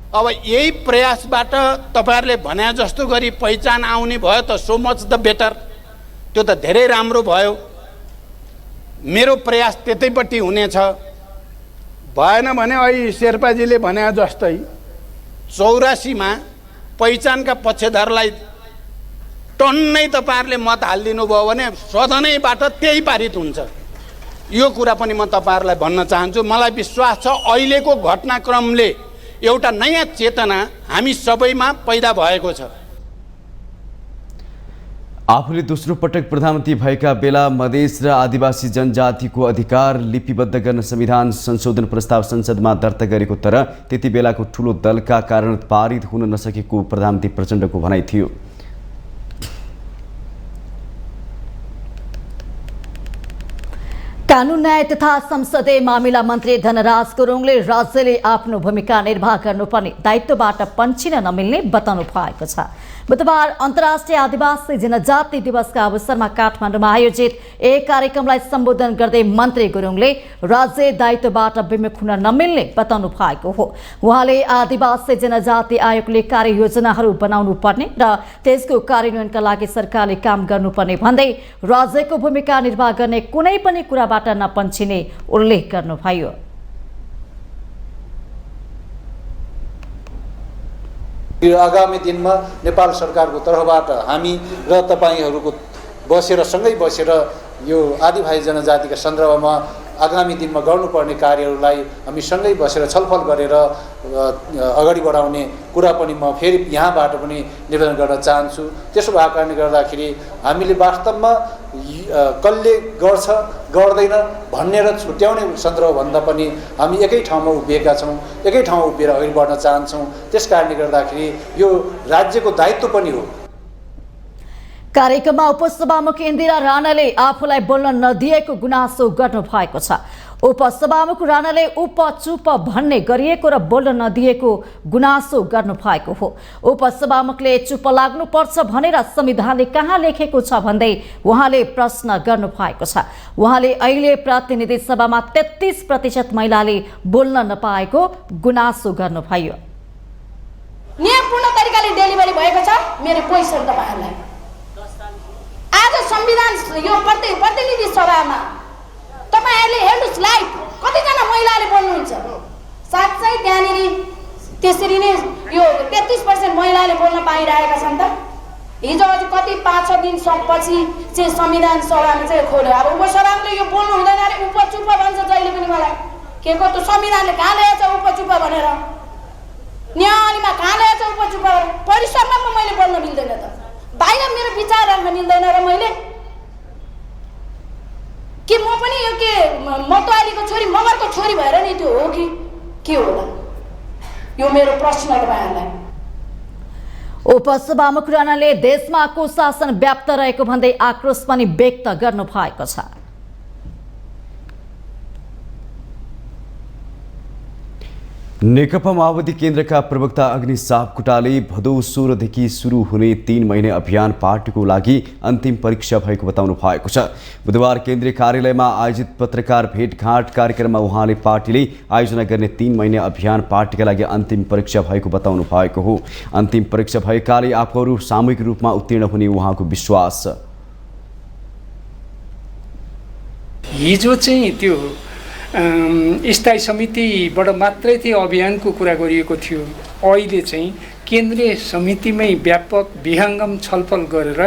अब यही प्रयासबाट तपाईहरुले भने जस्तो गरी पहिचान आउने भयो त सो मच द बेटर, त्यो त धेरै राम्रो भयो। मेरो प्रयास त्यतैपट्टि हुनेछ। भएन भने अहिले शेर्पाजीले भने जस्तै 84 मा पहिचानका पक्षधरलाई टन्नै तपाईहरुले मत हाल्दिनु भयो भने सदनैबाट त्यही पारित हुन्छ। यो कुरा पनि म तपाईहरुलाई भन्न चाहन्छु। मलाई विश्वास छ अहिलेको घटनाक्रमले एउटा नयाँ चेतना हामी सबैमा पैदा भएको छ।
आफूले दोस्रो पटक प्रधानमन्त्री भएका बेला मधेस र आदिवासी जनजातिको अधिकार लिपिबद्ध गर्न संविधान संशोधन प्रस्ताव संसदमा दर्ता गरेको तर त्यति बेलाको ठूलो दलका कारण पारित हुन नसकेको प्रधानमन्त्री प्रचण्डको भनाइ थियो।
कानून न्याय तथा संसदीय मामिला मन्त्री धनराज गुरुङले राज्यले आफ्नो भूमिका निर्वाह गर्नुपर्ने दायित्वबाट पन्छिन नमिल्ने बताउनु भएको छ। बुधबार अन्तर्राष्ट्रिय आदिवासी जनजाति दिवसका अवसरमा काठमाडौँमा आयोजित एक कार्यक्रमलाई सम्बोधन गर्दै मन्त्री गुरुङले राज्य दायित्वबाट विमुख हुन नमिल्ने बताउनु भएको हो। उहाँले आदिवासी जनजाति आयोगले कार्ययोजनाहरू बनाउनु पर्ने र त्यसको कार्यान्वयनका लागि सरकारले काम गर्नुपर्ने भन्दै राज्यको भूमिका निर्वाह गर्ने कुनै पनि कुराबाट नपन्छिने उल्लेख गर्नुभयो।
आगामी दिनमा नेपाल सरकारको तर्फबाट हामी र तपाईहरूको सँगै बसेर यो आदिवासी जनजातिका सन्दर्भमा आगामी दिनमा गर्नुपर्ने कार्यहरूलाई हामी सँगै बसेर छलफल गरेर अगाडि बढाउने कुरा पनि म फेरि यहाँबाट पनि निवेदन गर्न चाहन्छु। त्यसो भएको कारणले गर्दाखेरि हामीले वास्तवमा कसले गर्छ गर्दैन भन्ने र छुट्याउने सन्दर्भभन्दा पनि हामी एकै ठाउँमा उभिएका छौँ, एकै ठाउँमा उभिएर अगाडि बढ्न चाहन्छौँ। त्यस कारणले गर्दाखेरि यो राज्यको दायित्व पनि हो।
कार्यक्रममा उपसभामुख इन्दिरा राणाले आफूलाई बोल्न नदिएको गुनासो गर्नु भएको छ। उपसभामुख राणाले उपचुप भन्ने गरिएको र बोल्न नदिएको गुनासो गर्नु भएको हो। उपसभामुखले चुप लाग्नुपर्छ भनेर संविधानले कहाँ लेखेको छ भन्दै उहाँले प्रश्न गर्नु भएको छ। उहाँले अहिले प्रतिनिधि सभामा 33% महिलाले बोल्न नपाएको गुनासो गर्नुभयो।
नियमपूर्ण तरिकाले डेलिभरी भएको छ मेरो क्वेसन तपाईहरुलाई। आज संविधान यो प्रतिनिधि सभामा तपाईहरुले हेर्नुस् लाइभ कतिजना महिलाले बोल्नुहुन्छ। साच्चै त्यहाँनिर त्यसरी नै यो 33% महिलाले बोल्न पाइरहेका छन् त। हिजो अझ कति 5-6 दिन पछि चाहिँ संविधान सभामा चाहिँ खोल्यो। अब उपसभाले यो बोल्नु हुँदैन रे उपचुप भन्छ जहिले पनि मलाई। के को त संविधानले कहाँ ल्याएछ उपचुप भनेर? न्यायालयमा कहाँ ल्याएछ उपचुप भनेर? परिसरमा मैले बोल्न मिल्दैन त। बाहिर मेरो विचार राख्न मिल्दैन र मैले के म पनि यो के मतवालीको छोरी मगरको छोरी भएर नि त्यो हो कि के होला? यो मेरो प्रश्न तपाईहरुलाई।
उपसभामुख राणाले देशमा कुशासन व्याप्त रहेको भन्दै आक्रोश पनि व्यक्त गर्नु भएको छ।
नेकपा माओवादी केन्द्रका प्रवक्ता अग्नि सापकोटाले भदौ 16 देखि सुरु हुने 3 महिने अभियान पार्टीको लागि अन्तिम परीक्षा भएको बताउनु भएको छ। बुधबार केन्द्रीय कार्यालयमा आयोजित पत्रकार भेटघाट कार्यक्रममा उहाँले पार्टीले आयोजना गर्ने 3 महिने अभियान पार्टीका लागि अन्तिम परीक्षा भएको बताउनु भएको हो। अन्तिम परीक्षा भएकाले आफूहरू सामूहिक रूपमा उत्तीर्ण हुने उहाँको विश्वास छ।
हिजो चाहिँ त्यो स्थायी समितिबाट मात्रै त्यो अभियानको कुरा गरिएको थियो। अहिले चाहिँ केन्द्रीय समितिमै व्यापक विहङ्गम छलफल गरेर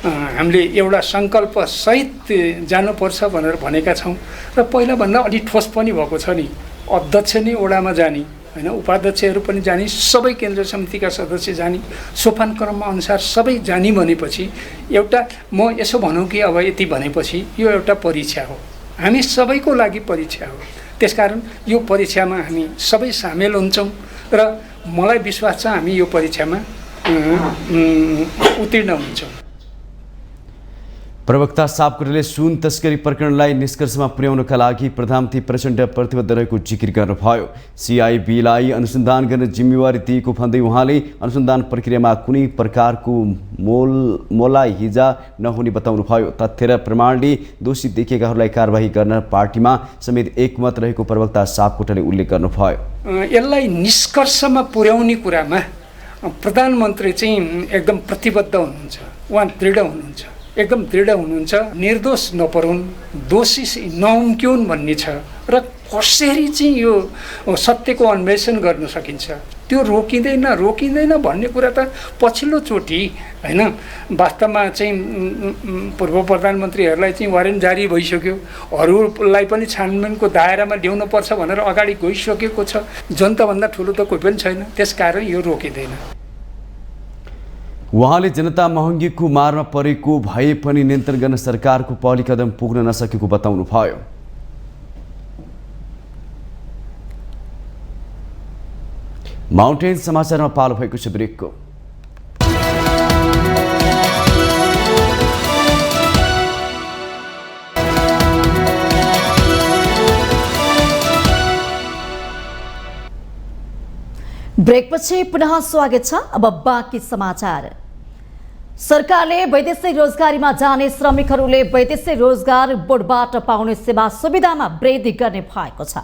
हामीले एउटा सङ्कल्प सहित जानुपर्छ भनेर भनेका छौँ र पहिलाभन्दा अलि ठोस पनि भएको छ नि। अध्यक्ष नै ओडामा जाने होइन, उपाध्यक्षहरू पनि जाने, सबै केन्द्रीय समितिका सदस्य जाने, सोपान क्रम अनुसार सबै जाने भनेपछि एउटा म यसो भनौँ कि अब यति भनेपछि यो एउटा परीक्षा हो, हामी सबैको लागि परीक्षा हो। त्यसकारण यो परीक्षामा हामी सबै सामेल हुन्छौँ र मलाई विश्वास छ हामी यो परीक्षामा उत्तीर्ण हुन्छौँ।
प्रवक्ता सापकोटाले सुन तस्करी प्रकरणलाई निष्कर्षमा पुर्याउनका लागि प्रधानमन्त्री प्रचण्ड प्रतिबद्ध रहेको जिकिर गर्नुभयो। सिआइबीलाई अनुसन्धान गर्ने जिम्मेवारी दिएको भन्दै उहाँले अनुसन्धान प्रक्रियामा कुनै प्रकारको मोलाहिजा नहुने बताउनुभयो। तथ्य र प्रमाणले दोषी देखिएकाहरूलाई कारबाही गर्न पार्टीमा समेत एकमत रहेको प्रवक्ता सापकोटाले उल्लेख गर्नुभयो।
यसलाई निष्कर्षमा पुर्याउने कुरामा प्रधानमन्त्री चाहिँ एकदम प्रतिबद्ध हुनुहुन्छ, उहाँ दृढ हुनुहुन्छ, एकदम दृढ हुनुहुन्छ। निर्दोष नपरुन्, दोषी नउम्क्युन् भन्ने छ र कसरी चाहिँ यो सत्यको अन्वेषण गर्न सकिन्छ त्यो रोकिँदैन भन्ने कुरा त पछिल्लोचोटि होइन वास्तवमा चाहिँ पूर्व प्रधानमन्त्रीहरूलाई चाहिँ वारेन्ट जारी भइसक्यो, अरूलाई पनि छानबिनको दायरामा ल्याउनुपर्छ भनेर अगाडि गइसकेको छ। जनताभन्दा ठुलो त कोही पनि छैन, त्यसकारण यो रोकिँदैन।
उहाँले जनता महँगीको मारमा परेको भए पनि नियन्त्रण गर्न सरकारको पहल कदम पुग्न नसकेको बताउनुभयो। माउन्टेन समाचारमा पालो भएको छ ब्रेकको।
ब्रेकपछि पुनः स्वागत छ। अब बाँकी समाचार। सरकारले वैदेशिक रोजगारीमा जाने श्रमिकहरूले वैदेशिक रोजगार बोर्डबाट पाउने सेवा सुविधामा वृद्धि गर्ने भएको छ।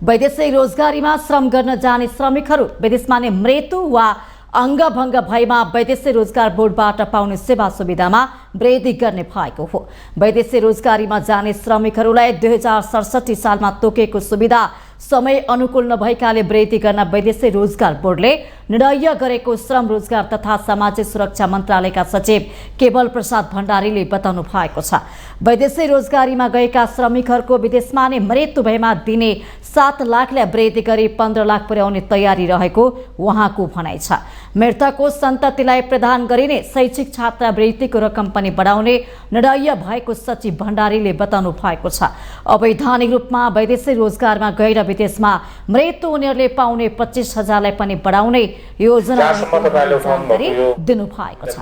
वैदेशिक रोजगारीमा श्रम गर्न जाने श्रमिकहरू विदेशमा नै मृत्यु वा अङ्गभङ्ग भएमा वैदेशिक रोजगार बोर्डबाट पाउने सेवा सुविधामा वृद्धि गर्ने भएको हो। वैदेशिक रोजगारीमा जाने श्रमिकहरूलाई 2067 सालमा तोकेको सुविधा समय अनुकूल नभएकाले वृद्धि गर्न वैदेशिक रोजगार बोर्डले निर्णय गरेको श्रम रोजगार तथा सामाजिक सुरक्षा मन्त्रालयका सचिव केवल प्रसाद भण्डारीले बताउनु भएको छ। वैदेशिक रोजगारीमा गएका श्रमिकहरूको विदेशमा नै मृत्यु भएमा दिने 7 लाखलाई वृद्धि गरी 15 लाख पुर्याउने तयारी रहेको उहाँको भनाइ छ। मृतकको सन्ततिलाई प्रदान गरिने शैक्षिक छात्रवृत्तिको रकम पनि बढाउने निर्णय भएको सचिव भण्डारीले बताउनु भएको छ। अवैधानिक रूपमा वैदेशिक रोजगारमा गएर विदेशमा मृत्यु हुनेहरूले पाउने 25,000लाई पनि बढाउने योजना दिनु भएको छ।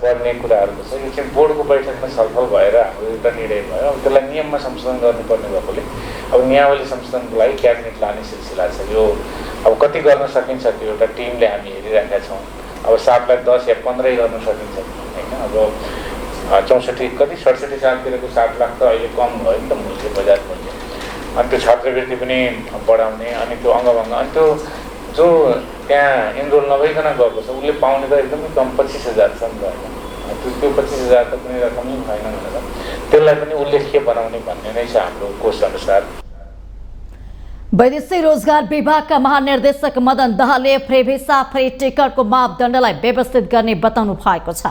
बोर्डको बैठकमा छलफल भएर हाम्रो एउटा निर्णय भयो। अब त्यसलाई नियममा संशोधन गर्नुपर्ने भएकोले अब नियमावली संशोधनको लागि क्याबिनेट लाने सिलसिला छ। यो अब कति गर्न सकिन्छ त्यो एउटा टिमले हामी हेरिरहेका छौँ। अब 7 लाख 10 या 15 गर्न सकिन्छ होइन। अब 64 कति 67 सालतिरको 7 लाख त अहिले कम भयो नि त मूल्य, बजार मूल्य। अनि त्यो छात्रवृत्ति पनि बढाउने, अनि त्यो अङ्गभङ्ग, अनि त्यो जो त्यहाँ इनरोल नभइकन गएको छ उसले पाउने त एकदमै कम 25,000 छ नि त। त्यो 25,000 त कुनै रकमै भएन भनेर त्यसलाई पनि उल्लेख्य बनाउने भन्ने नै छ हाम्रो कोष अनुसार।
वैदेशिक रोजगार विभागका महानिर्देशक मदन दाहालले फ्री भिसा फ्री टिकटको मापदण्डलाई व्यवस्थित गर्ने बताउनु भएको छ।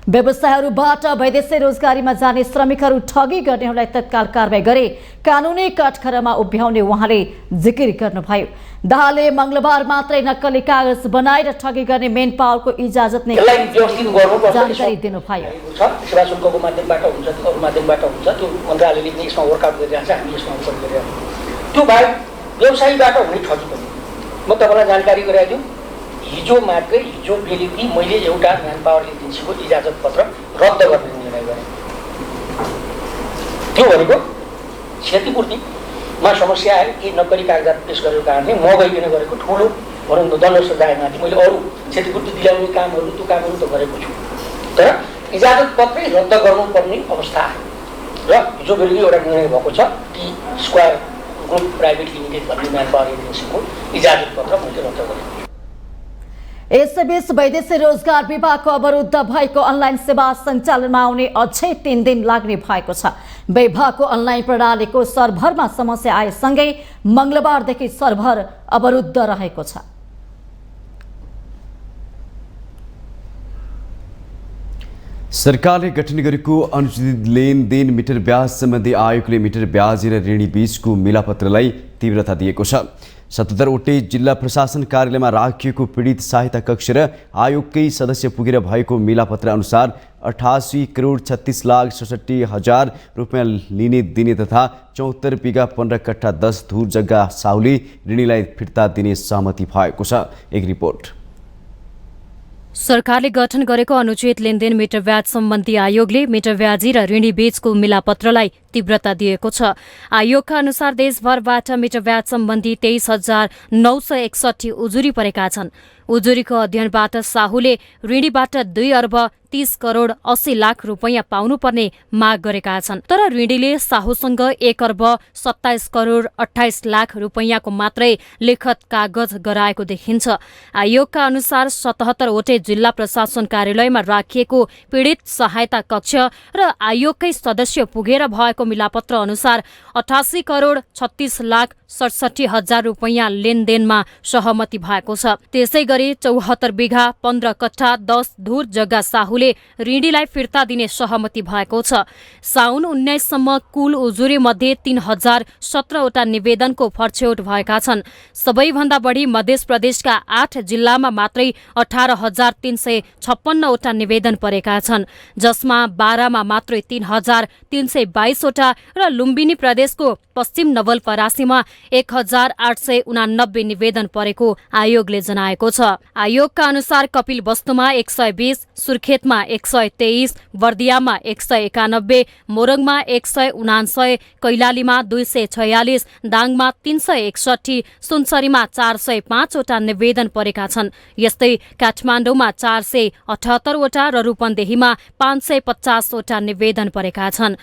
व्यवसायहरूबाट वैदेशिक रोजगारीमा जाने श्रमिकहरू ठगी गर्नेहरूलाई तत्काल कारबाही गरी कानुनी कठघरामा उभ्याउने उहाँले जिकिर गर्नुभयो। दाहालले मंगलबार मात्रै नक्कली कागज बनाएर ठगी गर्ने मेन पावरको इजाजत नै जानकारी दिनुभयो।
सेवा शुल्कको माध्यमबाट हुन्छ, अरू माध्यमबाट हुन्छ, त्यो मन्त्रालयले पनि यसमा वर्कआउट गरिरहेको छ, हामी यसमा वर्क गरिरहेको। त्यो बाहेक व्यवसायीबाट हुने ठगी पनि म तपाईँलाई जानकारी गराइदिउँ। हिजो बेलुकी मैले एउटा म्यान पावर एजेन्सीको इजाजत पत्र रद्द गर्ने निर्णय गरेँ। त्यो भनेको क्षतिपूर्तिमा समस्या आयो कि नक्कली कागजात पेश गरेको कारणले म गइकन गरेको ठुलो भनौँ न दण्ड सजायमाथि मैले अरू क्षतिपूर्ति दिलाउने कामहरू त्यो कामहरू त गरेको छु, तर इजाजत पत्रै रद्द गर्नुपर्ने अवस्था आयो र हिजो बेलुकी एउटा निर्णय भएको छ कि स्क्वायर ग्रुप प्राइभेट लिमिटेड भन्ने म्यान पावर एजेन्सीको इजाजत पत्र मैले रद्द गरेँ।
यसैबीच वैदेशिक रोजगार विभागको अवरुद्ध भएको अनलाइन सेवा सञ्चालनमा आउने अझै 3 दिन लाग्ने भएको छ। विभागको अनलाइन प्रणालीको सर्भरमा समस्या आएसँगै मंगलबारदेखि सर्भर अवरुद्ध रहेको छ।
सरकारले गठन गरेको अनुचित लेनदेन मिटर ब्याज सम्बन्धी आयोगले मिटर ब्याज र ऋणी बीचको मिलापत्रलाई तीव्रता दिएको छ। 77वटै जिल्ला प्रशासन कार्यालयमा राखिएको पीडित सहायता कक्ष र आयोगकै सदस्य पुगेर भएको मिलापत्र अनुसार 88 करोड 36 लाख 67 हजार रुपियाँ लिने दिने तथा 74 बिघा 15 कट्ठा 10 धुर जग्गा साहुले ऋणीलाई फिर्ता दिने सहमति भएको छ। एक रिपोर्ट।
सरकारले गठन गरेको अनुचित लेनदेन मिटर ब्याज सम्बन्धी आयोगले मिटर ब्याजी र ऋणी बीचको मिलापत्रलाई तीव्रता दिएको छ। आयोगका अनुसार देशभरबाट मिटर ब्याज सम्बन्धी 23,961 उजुरी परेका छन्। उजुरीको अध्ययनबाट साहुले ऋणीबाट 2 अर्ब 30 करोड 80 लाख रुपैयाँ पाउनुपर्ने माग गरेका छन्, तर ऋणीले साहुसँग 1 अर्ब 27 करोड 28 लाख रुपैयाँको मात्रै लिखत कागज गराएको देखिन्छ। आयोगका अनुसार 77वटै जिल्ला प्रशासन कार्यालयमा राखिएको पीडित सहायता कक्ष र आयोगकै सदस्य पुगेर भएको मिलापत्र अनुसार 88 करोड 36 लाख 67 हजार रुपैयाँ लेनदेनमा सहमति भएको छ। त्यसै गरी 74 बिघा 15 कट्ठा 10 धुर जग्गा साहुले साहुले ऋणीलाई फिर्ता दिने सहमति भएको छ। साउन 19 सम्म कुल उजुरी मध्ये 3017वटा निवेदनको फर्छौट भएका छन्। सबैभन्दा बढी मध्य प्रदेशका 8 जिल्लामा मात्रै 18,356वटा निवेदन परेका छन्, जसमा बारामा मात्रै 3,322वटा र लुम्बिनी प्रदेशको पश्चिम नवलपरासीमा 1,889 निवेदन परेको आयोगले जनाएको छ। आयोगका अनुसार कपिल वस्तुमा 120, सुर्खेतमा 123, बर्दियामा 191, मोरङमा 179, कैलालीमा 246, दाङमा 361, सुनसरीमा 405वटा निवेदन परेका छन्। यस्तै काठमाडौँमा 478वटा र रूपन्देहीमा 550वटा निवेदन परेका छन्।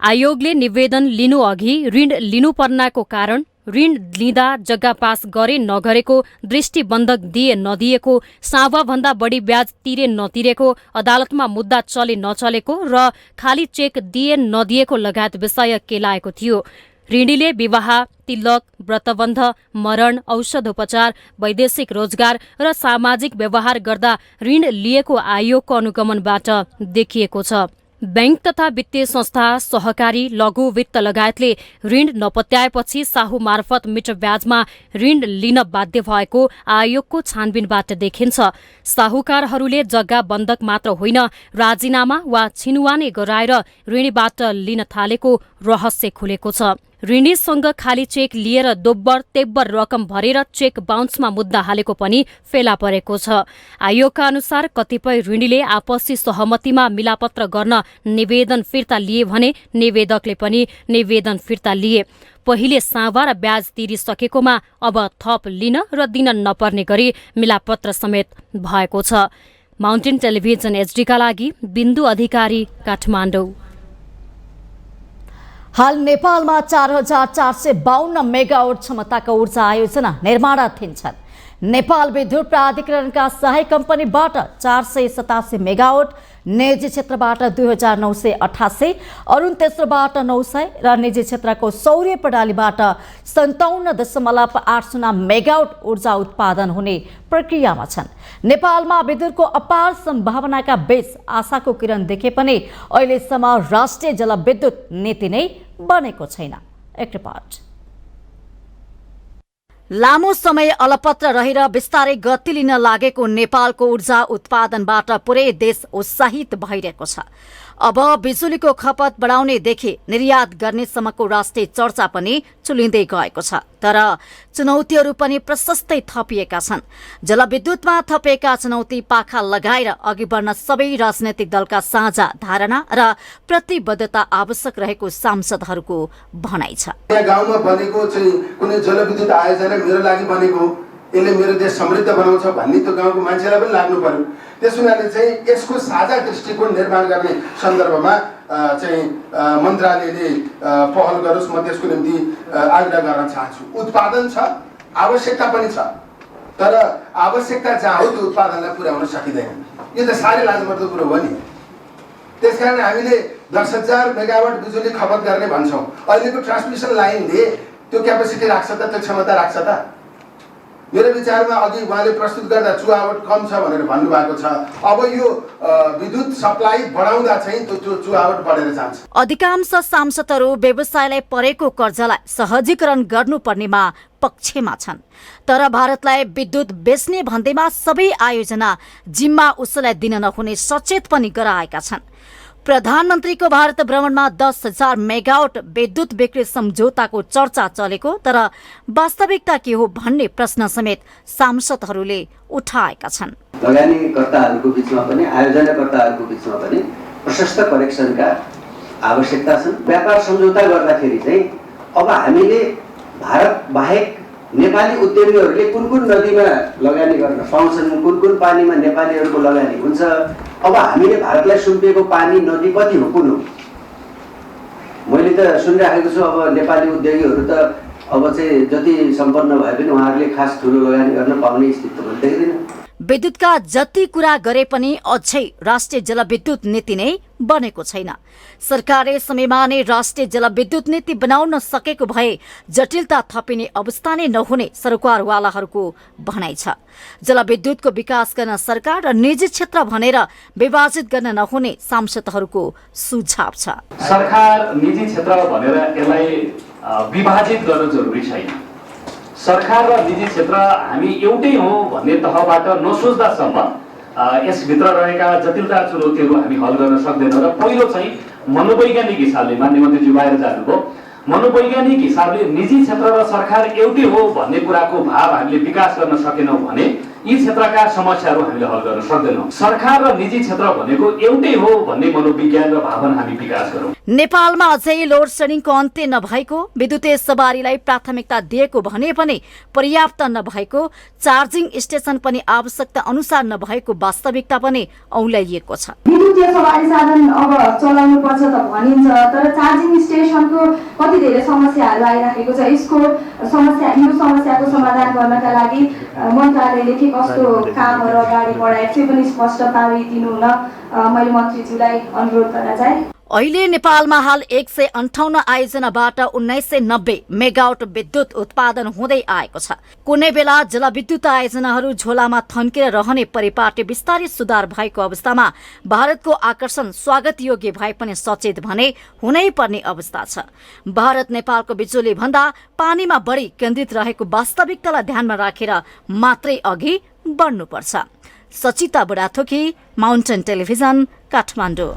आयोगले निवेदन लिनु अघि ऋण लिनुपर्नाको कारण, ऋण लिँदा जग्गा पास गरे नगरेको, दृष्टिबन्धक दिए नदिएको, सावाभन्दा बढी ब्याज तिरे नतिरेको, अदालतमा मुद्दा चले नचलेको र खाली चेक दिए नदिएको लगायत विषय केलाएको थियो। ऋणीले विवाह, तिलक, व्रतबन्ध, मरण, औषधोपचार, वैदेशिक रोजगार र सामाजिक व्यवहार गर्दा ऋण लिएको आयोगको अनुगमनबाट देखिएको छ। बैंक तथा वित्तीय संस्था, सहकारी, लघु वित्त लगायतले ऋण नपत्याएपछि साहु मार्फत मिटर ब्याजमा ऋण लिन बाध्य भएको आयोगको छानबिनबाट देखिन्छ। साहुकारहरूले जग्गा बन्धक मात्र होइन, राजीनामा वा छिनुवानी गराएर ऋणीबाट लिन थालेको रहस्य खुलेको छ। ऋणीसँग खाली चेक लिएर दोब्बर तेब्बर रकम भरेर चेक बााउन्समा मुद्दा हालेको पनि फेला परेको छ। आयोगका अनुसार कतिपय ऋणीले आपसी सहमतिमा मिलापत्र गर्न निवेदन फिर्ता लिए भने निवेदकले पनि निवेदन फिर्ता लिए। पहिले सावा र ब्याज तिरिसकेकोमा अब थप लिन र दिन नपर्ने गरी मिलापत्र समेत भएको छ। माउन्टेन टेलिभिजन एचडीका लागि बिन्दु अधिकारी, काठमाडौँ।
हाल नेपालमा 4,452 मेगावाट क्षमताका ऊर्जा आयोजना निर्माणाधीन छन्। नेपाल विद्युत प्राधिकरणका सहायक कम्पनीबाट 487 मेगावाट, निजी क्षेत्रबाट 2,988, अरुण तेस्रोबाट 900 र निजी क्षेत्रको सौर्य प्रणालीबाट 57.80 मेगावाट ऊर्जा उत्पादन हुने प्रक्रियामा छन्। नेपालमा विद्युतको अपार सम्भावनाका बीच आशाको किरण देखे पनि अहिलेसम्म राष्ट्रिय जलविद्युत नीति नै बनेको छैन। एक रिपोर्ट। लामो समय अलपत्र रहेर बिस्तारै गति लिन लागेको नेपालको ऊर्जा उत्पादनबाट पुरै देश उत्साहित भइरहेको छ। अब बिजुलीको खपत बढाउनेदेखि निर्यात गर्नेसम्मको राष्ट्रिय चर्चा पनि चुलिँदै गएको छ। तर चुनौतीहरू पनि प्रशस्तै थपिएका छन्। जलविद्युतमा थपिएका चुनौती पाखा लगाएर अघि बढ्न सबै राजनैतिक दलका साझा धारणा र प्रतिबद्धता आवश्यक रहेको सांसदहरूको भनाइ छ।
यहाँ गाउँमा बनेको चाहिँ कुनै जलविद्युत आयोजना मेरो लागि बनेको, यसले मेरो देश समृद्ध बनाउँछ भन्ने त्यो गाउँको मान्छेलाई पनि लाग्नु पर्यो। त्यस हुनाले चाहिँ यसको साझा दृष्टिकोण निर्माण गर्ने सन्दर्भमा चाहिँ मन्त्रालयले पहल गरोस्, म त्यसको निम्ति आग्रह गर्न चाहन्छु। उत्पादन छ, आवश्यकता पनि छ, तर आवश्यकता जहाँ हो त्यो उत्पादनलाई पुर्याउन सकिँदैन। यो त साह्रै लाजमर्दो कुरो हो नि। त्यसकारण हामीले 10,000 मेगावाट बिजुली खपत गर्ने भन्छौँ। अहिलेको ट्रान्समिसन लाइनले त्यो क्यापेसिटी राख्छ त, त्यो क्षमता राख्छ त? मेरो विचारमा अघि उहाँले प्रस्तुत गर्दा चुहावट कम छ भनेर भन्नुभएको छ। अब यो विद्युत सप्लाई बढाउँदा चाहिँ त्यो चुहावट बढेर जान्छ।
अधिकांश सांसदहरू व्यवसायलाई परेको कर्जालाई सहजीकरण गर्नुपर्नेमा पक्षमा छन्। तर भारतलाई विद्युत बेच्ने भन्दैमा सबै आयोजना जिम्मा उसलाई दिन नहुने सचेत पनि गराएका छन्। प्रधानमन्त्रीको भारत भ्रमणमा 10,000 मेगावाट विद्युत बिक्री सम्झौताको चर्चा चलेको, तर वास्तविकता के हो भन्ने प्रश्न समेत सांसदहरूले उठाएका छन्।
लगानीकर्ताहरूको बीचमा पनि आयोजनाकर्ताहरूको बीचमा पनि प्रशस्त करेक्सनका आवश्यकता छन्। व्यापार सम्झौता गर्दाखेरि चाहिँ अब हामीले भारत बाहेक नेपाली उद्यमीहरूले कुन कुन नदीमा लगानी गर्न पाउँछन्, कुन पानीमा नेपालीहरूको लगानी हुन्छ, अब हामीले भारतलाई सुम्पिएको पानी नदी कति हो, कुन हो? मैले त सुनिराखेको छु अब नेपाली उद्योगीहरू त अब चाहिँ जति सम्पन्न भए पनि उहाँहरूले खास ठुलो लगानी गर्न पाउने स्थिति पनि देख्दैन।
विद्युतका जति कुरा गरे पनि अझै राष्ट्रिय जलविद्युत नीति नै बनेको छैन। सरकारले समयमा नै राष्ट्रिय जलविद्युत नीति बनाउन सकेको भए जटिलता थपिने अवस्था नै नहुने सरकारवालाहरूको भनाइ छ। जलविद्युतको विकास गर्न सरकार र निजी क्षेत्र भनेर विभाजित गर्न नहुने सांसदहरूको सुझाव छ।
सरकार निजी क्षेत्र भनेर यसलाई विभाजित गर्न जरुरी छैन। सरकार र निजी क्षेत्र हामी एउटै हो भन्ने तहबाट नसोच्दासम्म यसभित्र रहेका जटिलता चुनौतीहरू हामी हल गर्न सक्दैनौँ। र पहिलो चाहिँ मनोवैज्ञानिक हिसाबले मान्य मन्त्रीज्यू बाहिर जानुभयो, मनोवैज्ञानिक हिसाबले निजी क्षेत्र र सरकार एउटै हो भन्ने कुराको भाव हामीले विकास गर्न सकेनौँ भने यी क्षेत्रका समस्याहरू हामीले हल गर्न सक्दैनौँ। सरकार र निजी क्षेत्र भनेको एउटै हो भन्ने मनोविज्ञान र भावना हामी विकास गरौँ।
नेपालमा अझै लोड सेडिङको अन्त्य नभएको, विद्युतीय सवारीलाई प्राथमिकता दिएको भने पनि पर्याप्त नभएको, चार्जिङ स्टेशन पनि आवश्यकता अनुसार नभएको वास्तविकता पनि औल्याइएको छ।
विद्युतीय सवारी साधन अब चलाउनु पर्छ त भनिन्छ, तर चार्जिङ स्टेशनको कति धेरै समस्याहरू आइराखेको छ। यो समस्याको समाधान गर्नका लागि मन्त्रालयले के कस्तो कामहरू अगाडि बढाएको थियो पनि स्पष्ट पारिदिनु हुन मैले मन्त्रीज्यूलाई अनुरोध गर्न चाहे।
अहिले नेपालमा हाल 158 आयोजनाबाट 1990 मेगावाट विद्युत उत्पादन हुँदै आएको छ। कुनै बेला जलविद्युत आयोजनाहरू झोलामा थन्केर रहने परिपाटी बिस्तारै सुधार भएको अवस्थामा भारतको आकर्षण स्वागत योग्य भए पनि सचेत भने हुनै पर्ने अवस्था छ। भारत नेपालको बिजुली भन्दा पानीमा बढी केन्द्रित रहेको वास्तविकतालाई ध्यानमा राखेर मात्रै अघि बढ्नुपर्छ। Sachita Budhathoki, mountain television, Kathmandu.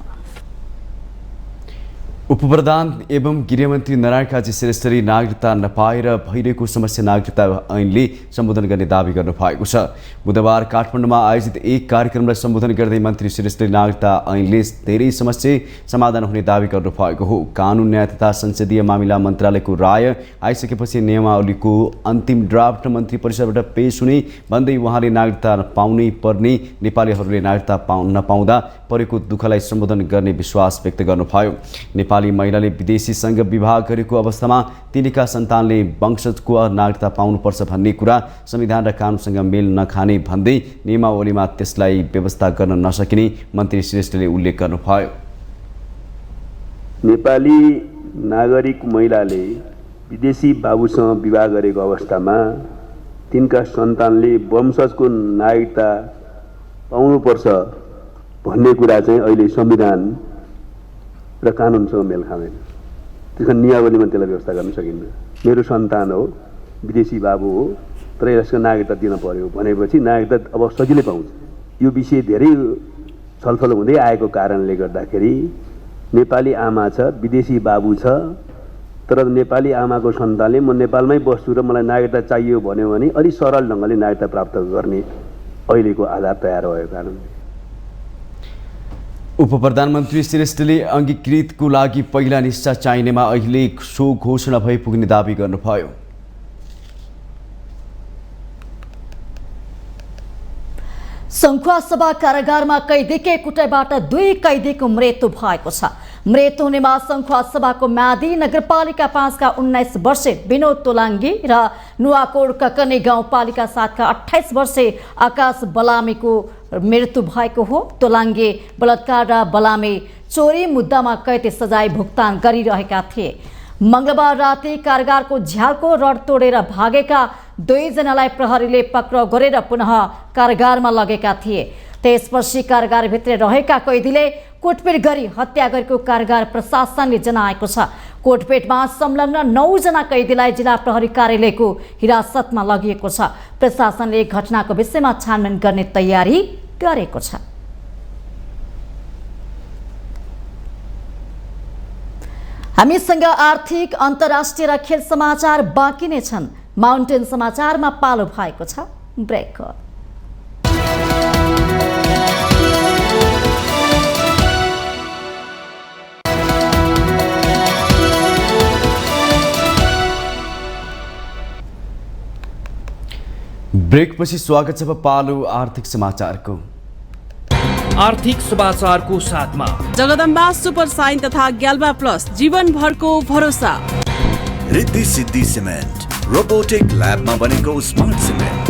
उपप्रधान एवं गृहमन्त्री नारायण काजी श्रेष्ठले नागरिकता नपाएर भइरहेको समस्या नागरिकता ऐनले सम्बोधन गर्ने दावी गर्नु भएको छ। बुधबार काठमाडौँमा आयोजित एक कार्यक्रमलाई सम्बोधन गर्दै मन्त्री श्रेष्ठले नागरिकता ऐनले धेरै समस्या समाधान हुने दावी गर्नु भएको हो। कानुन न्याय तथा संसदीय मामिला मन्त्रालयको राय आइसकेपछि नियमावलीको अन्तिम ड्राफ्ट मन्त्री परिषदबाट पेश हुने भन्दै उहाँले नागरिकता पाउनै पर्ने नेपालीहरूले नागरिकता नपाउँदा परेको दुःखलाई सम्बोधन गर्ने विश्वास व्यक्त गर्नुभयो। नेपाली महिलाले विदेशीसँग विवाह गरेको अवस्थामा तिनीका सन्तानले वंशजको नागरिकता पाउनुपर्छ भन्ने कुरा संविधान र कानुनसँग मेल नखाने भन्दै नियमावलीमा त्यसलाई व्यवस्था गर्न नसकिने मन्त्री श्रेष्ठले उल्लेख गर्नुभयो।
नेपाली नागरिक महिलाले विदेशी बाबुसँग विवाह गरेको अवस्थामा तिनका सन्तानले वंशजको नागरिकता पाउनुपर्छ भन्ने कुरा चाहिँ अहिले संविधान र कानुनसँग मेल खाँदैन। त्यसको नियमावलीमा त्यसलाई व्यवस्था गर्न सकिन्न। मेरो सन्तान हो, विदेशी बाबु हो, तर यसको नागरिकता दिन पर्यो भनेपछि नागरिकता अब सजिलै पाउँछ। यो विषय धेरै छलफल हुँदै आएको कारणले गर्दाखेरि नेपाली आमा छ, विदेशी बाबु छ, तर नेपाली आमाको सन्तानले म नेपालमै बस्छु र मलाई नागरिकता चाहियो भन्यो भने अलि सरल ढङ्गले नागरिकता प्राप्त गर्ने अहिलेको आधार तयार भएको कारणले।
उपप्रधानमन्त्री श्रेष्ठले अङ्गीकृतको लागि पहिला निष्ठा चाहिनेमा अहिले सो घोषणा भई पुग्ने दावी गर्नुभयो।
सङ्खुवासभा कारागारमा कैदीकै कुटाइबाट 2 कैदीको मृत्यु भएको छ। मृत्यु हुनेमा सङ्खुवासभाको म्यादी नगरपालिका 5 का 19 वर्षीय विनोद तोलाङ्गी र नुवाकोट ककने गाउँपालिका 7 का 28 वर्षीय आकाश बलामीको मृत्यु भएको हो। तोलाङ्गे बलात्कार र बलामी चोरी मुद्दामा कैद सजाय भुक्तान गरिरहेका थिए। मंगलबार राति कारागारको झ्यालको रड तोडेर भागेका 2 जनालाई प्रहरीले पक्राउ गरेर पुनः कारागारमा लगेका थिए। त्यसपछि कारागारभित्र रहेका कैदीले कोटपेट गरी हत्या गरेको कारागार प्रशासनले जनाएको छ। कोटपेटमा संलग्न 9 जना कैदीलाई जिल्ला प्रहरी कार्यालयको हिरासतमा लगिएको छ। प्रशासनले घटनाको विषयमा छानबिन गर्ने तयारी गरेको छ। हामीसँग आर्थिक, अन्तर्राष्ट्रिय र खेल समाचार बाँकी नै छन्। माउन्टेन समाचारमा पालो भएको छ ब्रेक।
ब्रेकपछि स्वागत छ पालो आर्थिक समाचारको।
आर्थिक समाचारको साथमा
जगदम्बा सुपर साइन तथा ग्याल्बा प्लस जीवनभरको भरोसा।
रिद्धि सिद्धि सिमेन्ट रोबोटिक ल्याबमा बनेको स्मार्ट सिमेन्ट।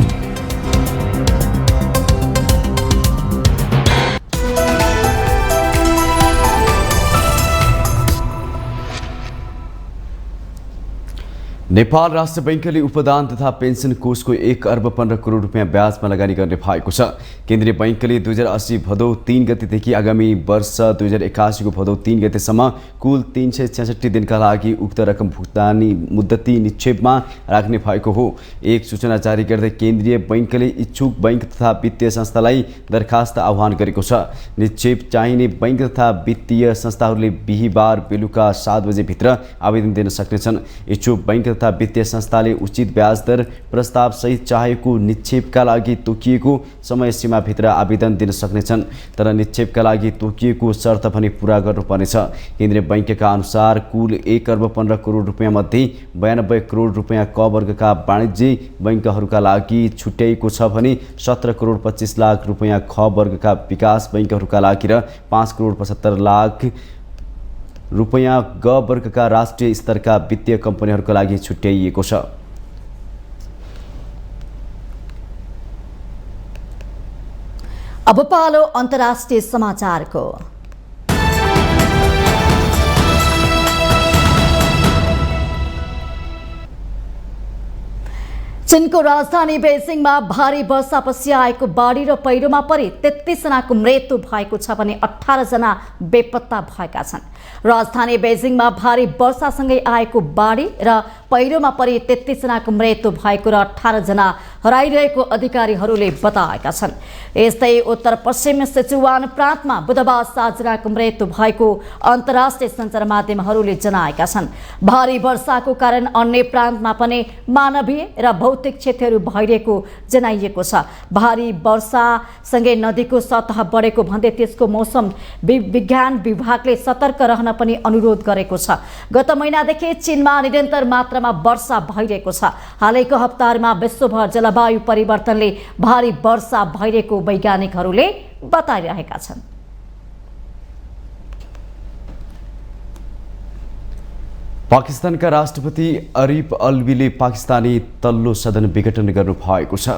नेपाल राष्ट्र बैंकले उपदान तथा पेन्सन कोषको 1 अर्ब 15 करोड रुपियाँ ब्याजमा लगानी गर्ने भएको छ। केन्द्रीय बैंकले 2080 भदौ 3 गतेदेखि आगामी वर्ष 2081 को भदौ 3 गतेसम्म कुल 366 दिनका लागि उक्त रकम भुक्तानी मुद्दती निक्षेपमा राख्ने भएको हो। एक सूचना जारी गर्दै केन्द्रीय बैंकले इच्छुक बैंक तथा वित्तीय संस्थालाई दरखास्त आह्वान गरेको छ। निक्षेप चाहिने बैंक तथा वित्तीय संस्थाहरूले बिहीबार बेलुका 7 बजे भित्र आवेदन दिन सक्नेछन्। इच्छुक बैंक तथा वित्तीय संस्थाले उचित ब्याज दर प्रस्ताव सहित चाहेको निक्षेपका लागि तोकिएको समय सीमाभित्र आवेदन दिन सक्नेछन्। तर निक्षेपका लागि तोकिएको शर्त पनि पूरा गर्नुपर्नेछ। केन्द्रीय बैंकका अनुसार कुल 1 अर्ब 15 करोड रुपियाँ मध्ये 92 करोड रुपियाँ क वर्गका वाणिज्य बैंकहरूका लागि छुट्याइएको छ भने 17 करोड 25 लाख रुपियाँ ख वर्गका विकास बैंकहरूका लागि र 5 करोड 75 लाख रुपियाँ ग वर्गका राष्ट्रिय स्तरका वित्तीय कम्पनीहरूका लागि छुट्याइएको छ।
अब पालो अन्तर्राष्ट्रिय समाचारको। चीनको राजधानी बेजिङमा भारी वर्षापछि आएको बाढी र पहिरोमा परि 33 जनाको मृत्यु भएको छ भने 18 जना बेपत्ता भएका छन्। राजधानी बेजिङमा भारी वर्षासँगै आएको बाढी र पहिरोमा परि 33 जनाको मृत्यु भएको र 18 जना हराइरहेको अधिकारीहरूले बताएका छन्। यस्तै उत्तर पश्चिम सिचुवान प्रान्तमा बुधबार 7 जनाको मृत्यु भएको अन्तर्राष्ट्रिय सञ्चार माध्यमहरूले जनाएका छन्। भारी वर्षाको कारण अन्य प्रान्तमा पनि मानवीय र भौतिक क्षतिहरू भइरहेको जनाइएको छ। भारी वर्षासँगै नदीको सतह बढेको भन्दै त्यसको मौसम विज्ञान विभागले सतर्क रहन पनि अनुरोध गरेको छ। गत महिनादेखि चीनमा निरन्तर मात्रामा वर्षा भइरहेको छ। हालैको हप्ताहरूमा विश्वभर जलवायु परिवर्तनले भारी वर्षा भइरहेको वैज्ञानिकहरूले बताइरहेका छन्।
पाकिस्तानका राष्ट्रपति अरिफ अल्वीले पाकिस्तानी तल्लो सदन विघटन गर्नु भएको छ।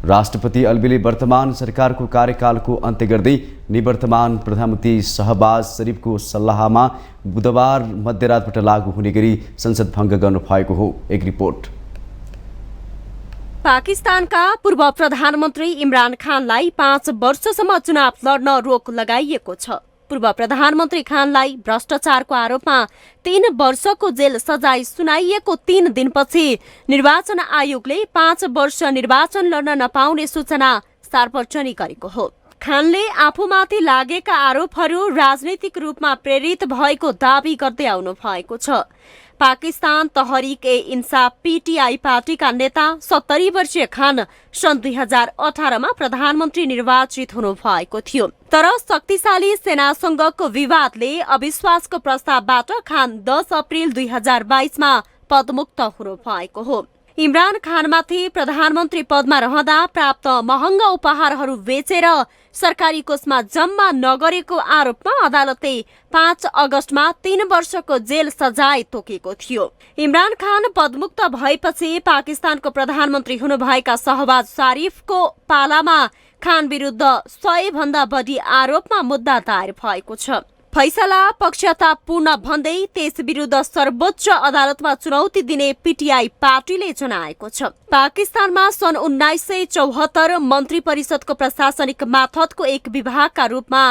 राष्ट्रपति अल्वीले वर्तमान सरकारको कार्यकालको अन्त्य गर्दै निवर्तमान प्रधानमन्त्री शहबाज शरीफको सल्लाहमा बुधबार मध्यरातबाट लागू हुने गरी संसद भङ्ग गर्नु भएको हो। एक रिपोर्ट।
पाकिस्तानका पूर्व प्रधानमन्त्री इमरान खानलाई 5 वर्षसम्म चुनाव लड्न रोक लगाइएको छ। पूर्व प्रधानमन्त्री खानलाई भ्रष्टाचारको आरोपमा 3 वर्षको जेल सजाय सुनाइएको 3 दिनपछि निर्वाचन आयोगले 5 वर्ष निर्वाचन लड्न नपाउने सूचना सार्वजनिक गरेको हो। खानले आफूमाथि लागेका आरोपहरू राजनीतिक रूपमा प्रेरित भएको दावी गर्दै आउनु भएको छ। पाकिस्तान तहरिक ए इन्साफ पीटीआई पार्टीका नेता 70 वर्षीय खान सन् 2018 मा प्रधानमन्त्री निर्वाचित हुनु भएको थियो। तर शक्तिशाली सेनासँगको विवादले अविश्वासको प्रस्तावबाट खान 10 अप्रिल 2022 मा पदमुक्त हुनु भएको हो। इमरान खानमाथि प्रधानमन्त्री पदमा रहँदा प्राप्त महँगा उपहारहरू बेचेर सरकारी कोषमा जम्मा नगरेको आरोपमा अदालतले 5 अगस्तमा 3 वर्षको जेल सजाय तोकेको थियो। इमरान खान पदमुक्त भएपछि पाकिस्तानको प्रधानमन्त्री हुनुभएका शहबाज शरीफको पालामा खान विरुद्ध 100 भन्दा बढी आरोपमा मुद्दा दायर भएको छ। फैसला पक्षतापूर्ण भन्दै त्यस विरुद्ध सर्वोच्च अदालतमा चुनौती दिने पीटीआई पार्टीले जनाएको छ। पाकिस्तानमा सन् 1974 मन्त्री परिषदको प्रशासनिक मातहतको एक विभागका रूपमा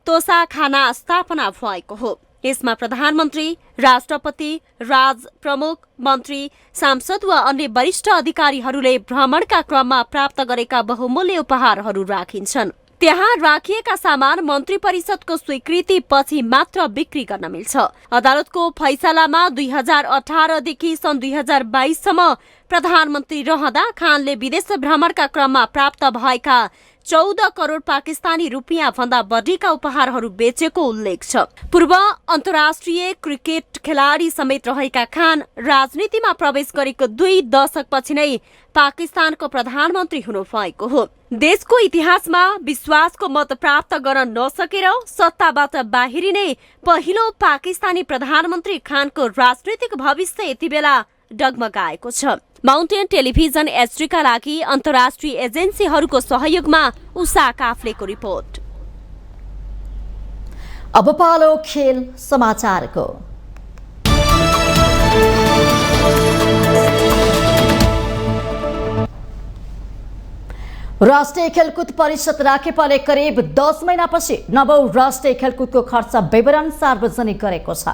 तोसाखाना स्थापना भएको हो। यसमा प्रधानमन्त्री, राष्ट्रपति, राज प्रमुख, मन्त्री, सांसद वा अन्य वरिष्ठ अधिकारीहरूले भ्रमणका क्रममा प्राप्त गरेका बहुमूल्य उपहारहरू राखिन्छन्। त्यहाँ राखिएका सामान मन्त्री परिषदको स्वीकृति पछि मात्र बिक्री गर्न मिल्छ। अदालतको फैसलामा 2018 देखि सन् 2022 सम्म प्रधानमन्त्री रहँदा खानले विदेश भ्रमणका क्रममा प्राप्त भएका 14 करोड पाकिस्तानी रुपियाँ भन्दा बढीका उपहारहरू बेचेको उल्लेख छ। पूर्व अन्तर्राष्ट्रिय क्रिकेट खेलाडी समेत रहेका खान राजनीतिमा प्रवेश गरेको 2 दशकपछि नै पाकिस्तानको प्रधानमन्त्री हुनु भएको हो। देशको इतिहासमा विश्वासको मत प्राप्त गर्न नसकेर सत्ताबाट बाहिरिने पहिलो पाकिस्तानी प्रधानमन्त्री खानको राजनीतिक भविष्य यति बेला डगमगाएको छ। माउन्टेन टेलिभिजन एचडीका लागि अन्तर्राष्ट्रिय एजेन्सीहरूको सहयोगमा उषा काफ्लेको रिपोर्ट।
अब पालो खेल समाचारको। राष्ट्रिय खेलकुद परिषद राखेपाले करिब 10 महिनापछि नवौं राष्ट्रिय खेलकुदको खर्च विवरण सार्वजनिक गरेको छ।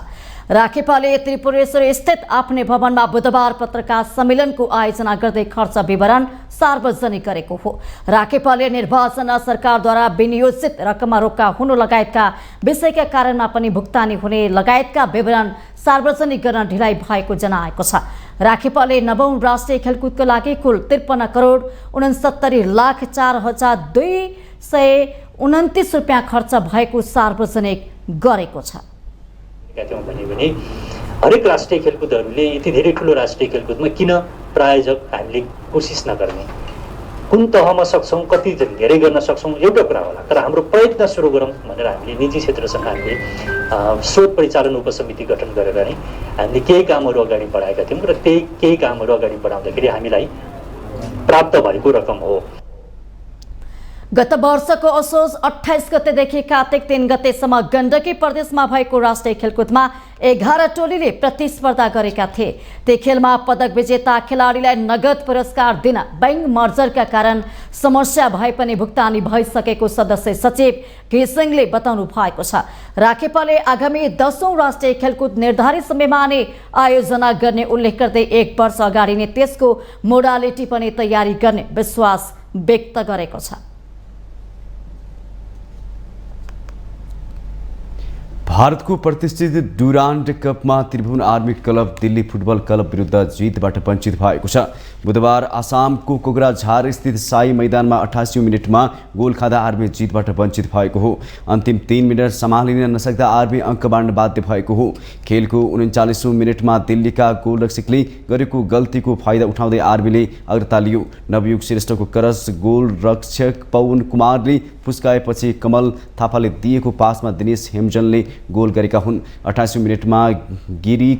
राखेपाले त्रिपुरेश्वर स्थित आफ्नै भवनमा बुधबार पत्रकार सम्मेलनको आयोजना गर्दै खर्च विवरण सार्वजनिक गरेको हो। राखेपाले निर्वाचन सरकारद्वारा विनियोजित रकममा रोका हुनु लगायतका विषयका कारणमा पनि भुक्तानी हुने लगायतका विवरण सार्वजनिक गर्न ढिलाइ भएको जनाएको छ। राखेपाले नवौं राष्ट्रिय खेलकुदको लागि कुल 53 करोड 69,4,229 रुपियाँ खर्च भएको सार्वजनिक गरेको छ।
हरेक राष्ट्रिय खेलकुदहरूले यति धेरै ठुलो राष्ट्रिय खेलकुदमा किन प्रायोजक हामीले कोसिस नगर्ने, कुन तहमा सक्छौँ, कति धेरै गर्न सक्छौँ एउटा कुरा होला, तर हाम्रो प्रयत्न सुरु गरौँ भनेर हामीले निजी क्षेत्रसँग हामीले शोध परिचालन उपसमिति गठन गरेर नै हामीले केही कामहरू अगाडि बढाएका थियौँ र त्यही केही कामहरू अगाडि बढाउँदाखेरि हामीलाई प्राप्त भएको रकम हो।
गत वर्षको असोज 28 गतेदेखि कार्तिक 3 गतेसम्म गण्डकी प्रदेशमा भएको राष्ट्रिय खेलकुदमा 11 टोलीले प्रतिस्पर्धा गरेका थिए। त्यो खेलमा पदक विजेता खेलाडीलाई नगद पुरस्कार दिन बैंक मर्जरका कारण समस्या भए पनि भुक्तानी भइसकेको सदस्य सचिव घिसिङले बताउनु भएको छ। राखेपाले आगामी 10औं राष्ट्रिय खेलकुद निर्धारित समयमा नै आयोजना गर्ने उल्लेख गर्दै 1 वर्ष अगाडि नै त्यसको मोडालिटी पनि तयारी गर्ने विश्वास व्यक्त गरेको छ।
भारतको प्रतिष्ठित डुरान्ड कपमा Tribhuvan army club Delhi football club विरुद्ध जितबाट वञ्चित भएको छ। बुधबार आसामको कोक्राझार स्थित साई मैदानमा 88औं मिनेटमा गोल खाँदा आर्मी जितबाट वञ्चित भएको हो। अन्तिम 3 मिनट सम्हालिन नसक्दा आर्मी अङ्क बाँड्न बाध्य भएको हो। खेलको 39औं मिनेटमा दिल्लीका गोलरक्षकले गरेको गल्तीको फाइदा उठाउँदै आर्मीले अग्रता लियो। नवयुग श्रेष्ठको क्रस गोलरक्षक पवन कुमारले फुस्काएपछि कमल थापाले दिएको पासमा दिनेश हेमजनले गोल गरेका हुन्। 28औं मिनेटमा गिरी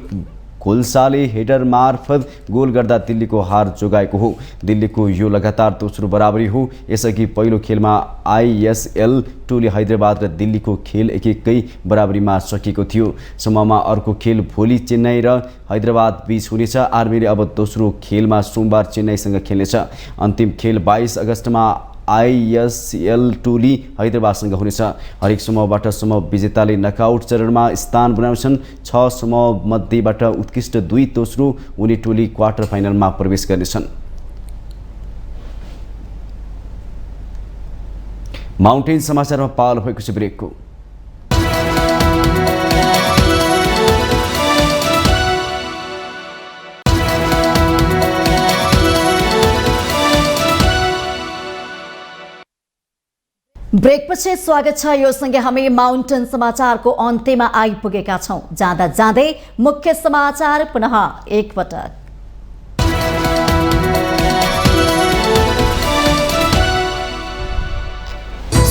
खोल्साले हेडर मार्फत गोल गर्दा दिल्लीको हार जोगाएको हो। दिल्लीको यो लगातार दोस्रो बराबरी हो। यसअघि पहिलो खेलमा आइएसएल टोली हैदराबाद र दिल्लीको खेल एक-एकै बराबरीमा सकिएको थियो। समूहमा अर्को खेल भोलि चेन्नई र हैदराबाद बीच हुनेछ। आर्मीले अब दोस्रो खेलमा सोमबार चेन्नईसँग खेल्नेछ। अन्तिम खेल 22 अगस्तमा आइएसएल टोली हैदराबादसँग हुनेछ। हरेक समूहबाट समूह विजेताले नकआउट चरणमा स्थान बनाउँछन्। 6 समूह मध्येबाट उत्कृष्ट 2 दोस्रो हुने टोली क्वार्टर फाइनलमा प्रवेश गर्नेछन्। माउन्टेन समाचारमा पालो भएको छ ब्रेकको।
ब्रेकपछि स्वागत छ। यो सँगै हामी माउन्टेन समाचारको अन्त्यमा आइपुगेका छौं। जाँदा जाँदै मुख्य समाचार पुनः एकपटक।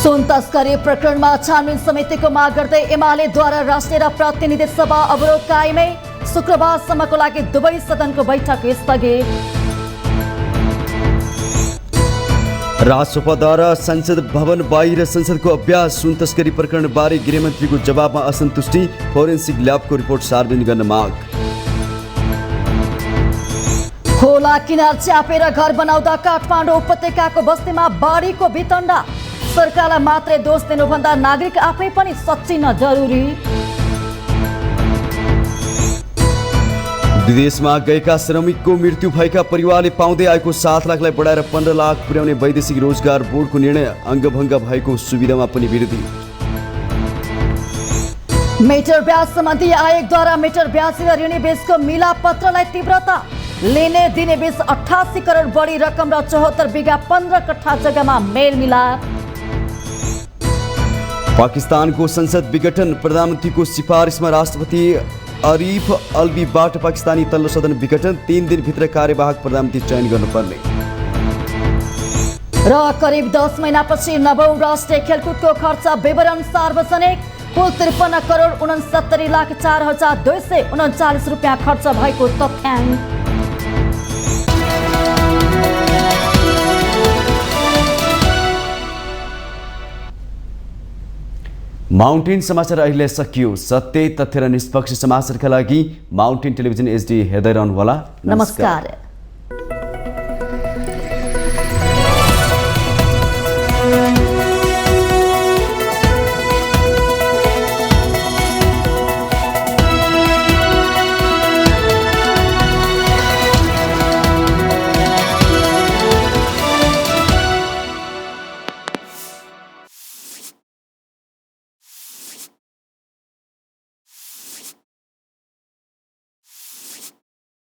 सुन तस्करी प्रकरणमा छानबिन समितिको माग गर्दै एमालेद्वारा राष्ट्रिय र प्रतिनिधि सभा अवरोध कायमै। शुक्रबारसम्मको लागि दुवै सदनको बैठक स्थगित।
राजसभाद्वारा संसद भवन बाहिर संसदको अभ्यास। सुन तस्करी प्रकरण बारे गृहमन्त्रीको जवाबमा असन्तुष्टि। फोरेन्सिक ल्याबको रिपोर्ट सार्वजनिक गर्न माग।
खोला किनार च्यापेर घर बनाउँदा काठमाडौँ उपत्यकाको बस्तीमा बाढीको वितण्डा। सरकारलाई मात्रै दोष दिनुभन्दा नागरिक आफै पनि सच्चिन जरुरी।
विदेशमा गएका श्रमिकको मृत्यु भएका परिवारले पाउँदै आएको 7 लाखलाई बढाएर 15 लाख पुर्याउने वैदेशिक रोजगार बोर्डको निर्णय। अङ्गभङ्ग भएको सुविधामा पनि वृद्धि।
मिटर ब्याज सम्बन्धी आयोगद्वारा मिटर ब्याज र ऋणी बीचको मिलापत्रलाई तीव्रता। लेने दिने बीच 88 करोड बढी रकम र 74 बिघा 15 कट्ठा जग्गामा मेलमिलाप।
पाकिस्तानको संसद विघटन। प्रधानमन्त्रीको सिफारिसमा राष्ट्रपति अरिफ अल्वीबाट पाकिस्तानी तल्लो सदन विघटन। 3 दिनभित्र कार्यवाहक प्रधानमन्त्री चयन गर्नुपर्ने।
र करिब 10 महिनापछि नवौं राष्ट्रिय खेलकुदको खर्च विवरण सार्वजनिक। कुल 53 करोड 69,04,239 रुपियाँ खर्च भएको तथ्याङ्क।
माउन्टेन समाचार अहिले सकियो। सत्य, तथ्य र निष्पक्ष समाचारका लागि माउन्टेन टेलिभिजन HD हेर्दै रहनुहोला।
नमस्कार।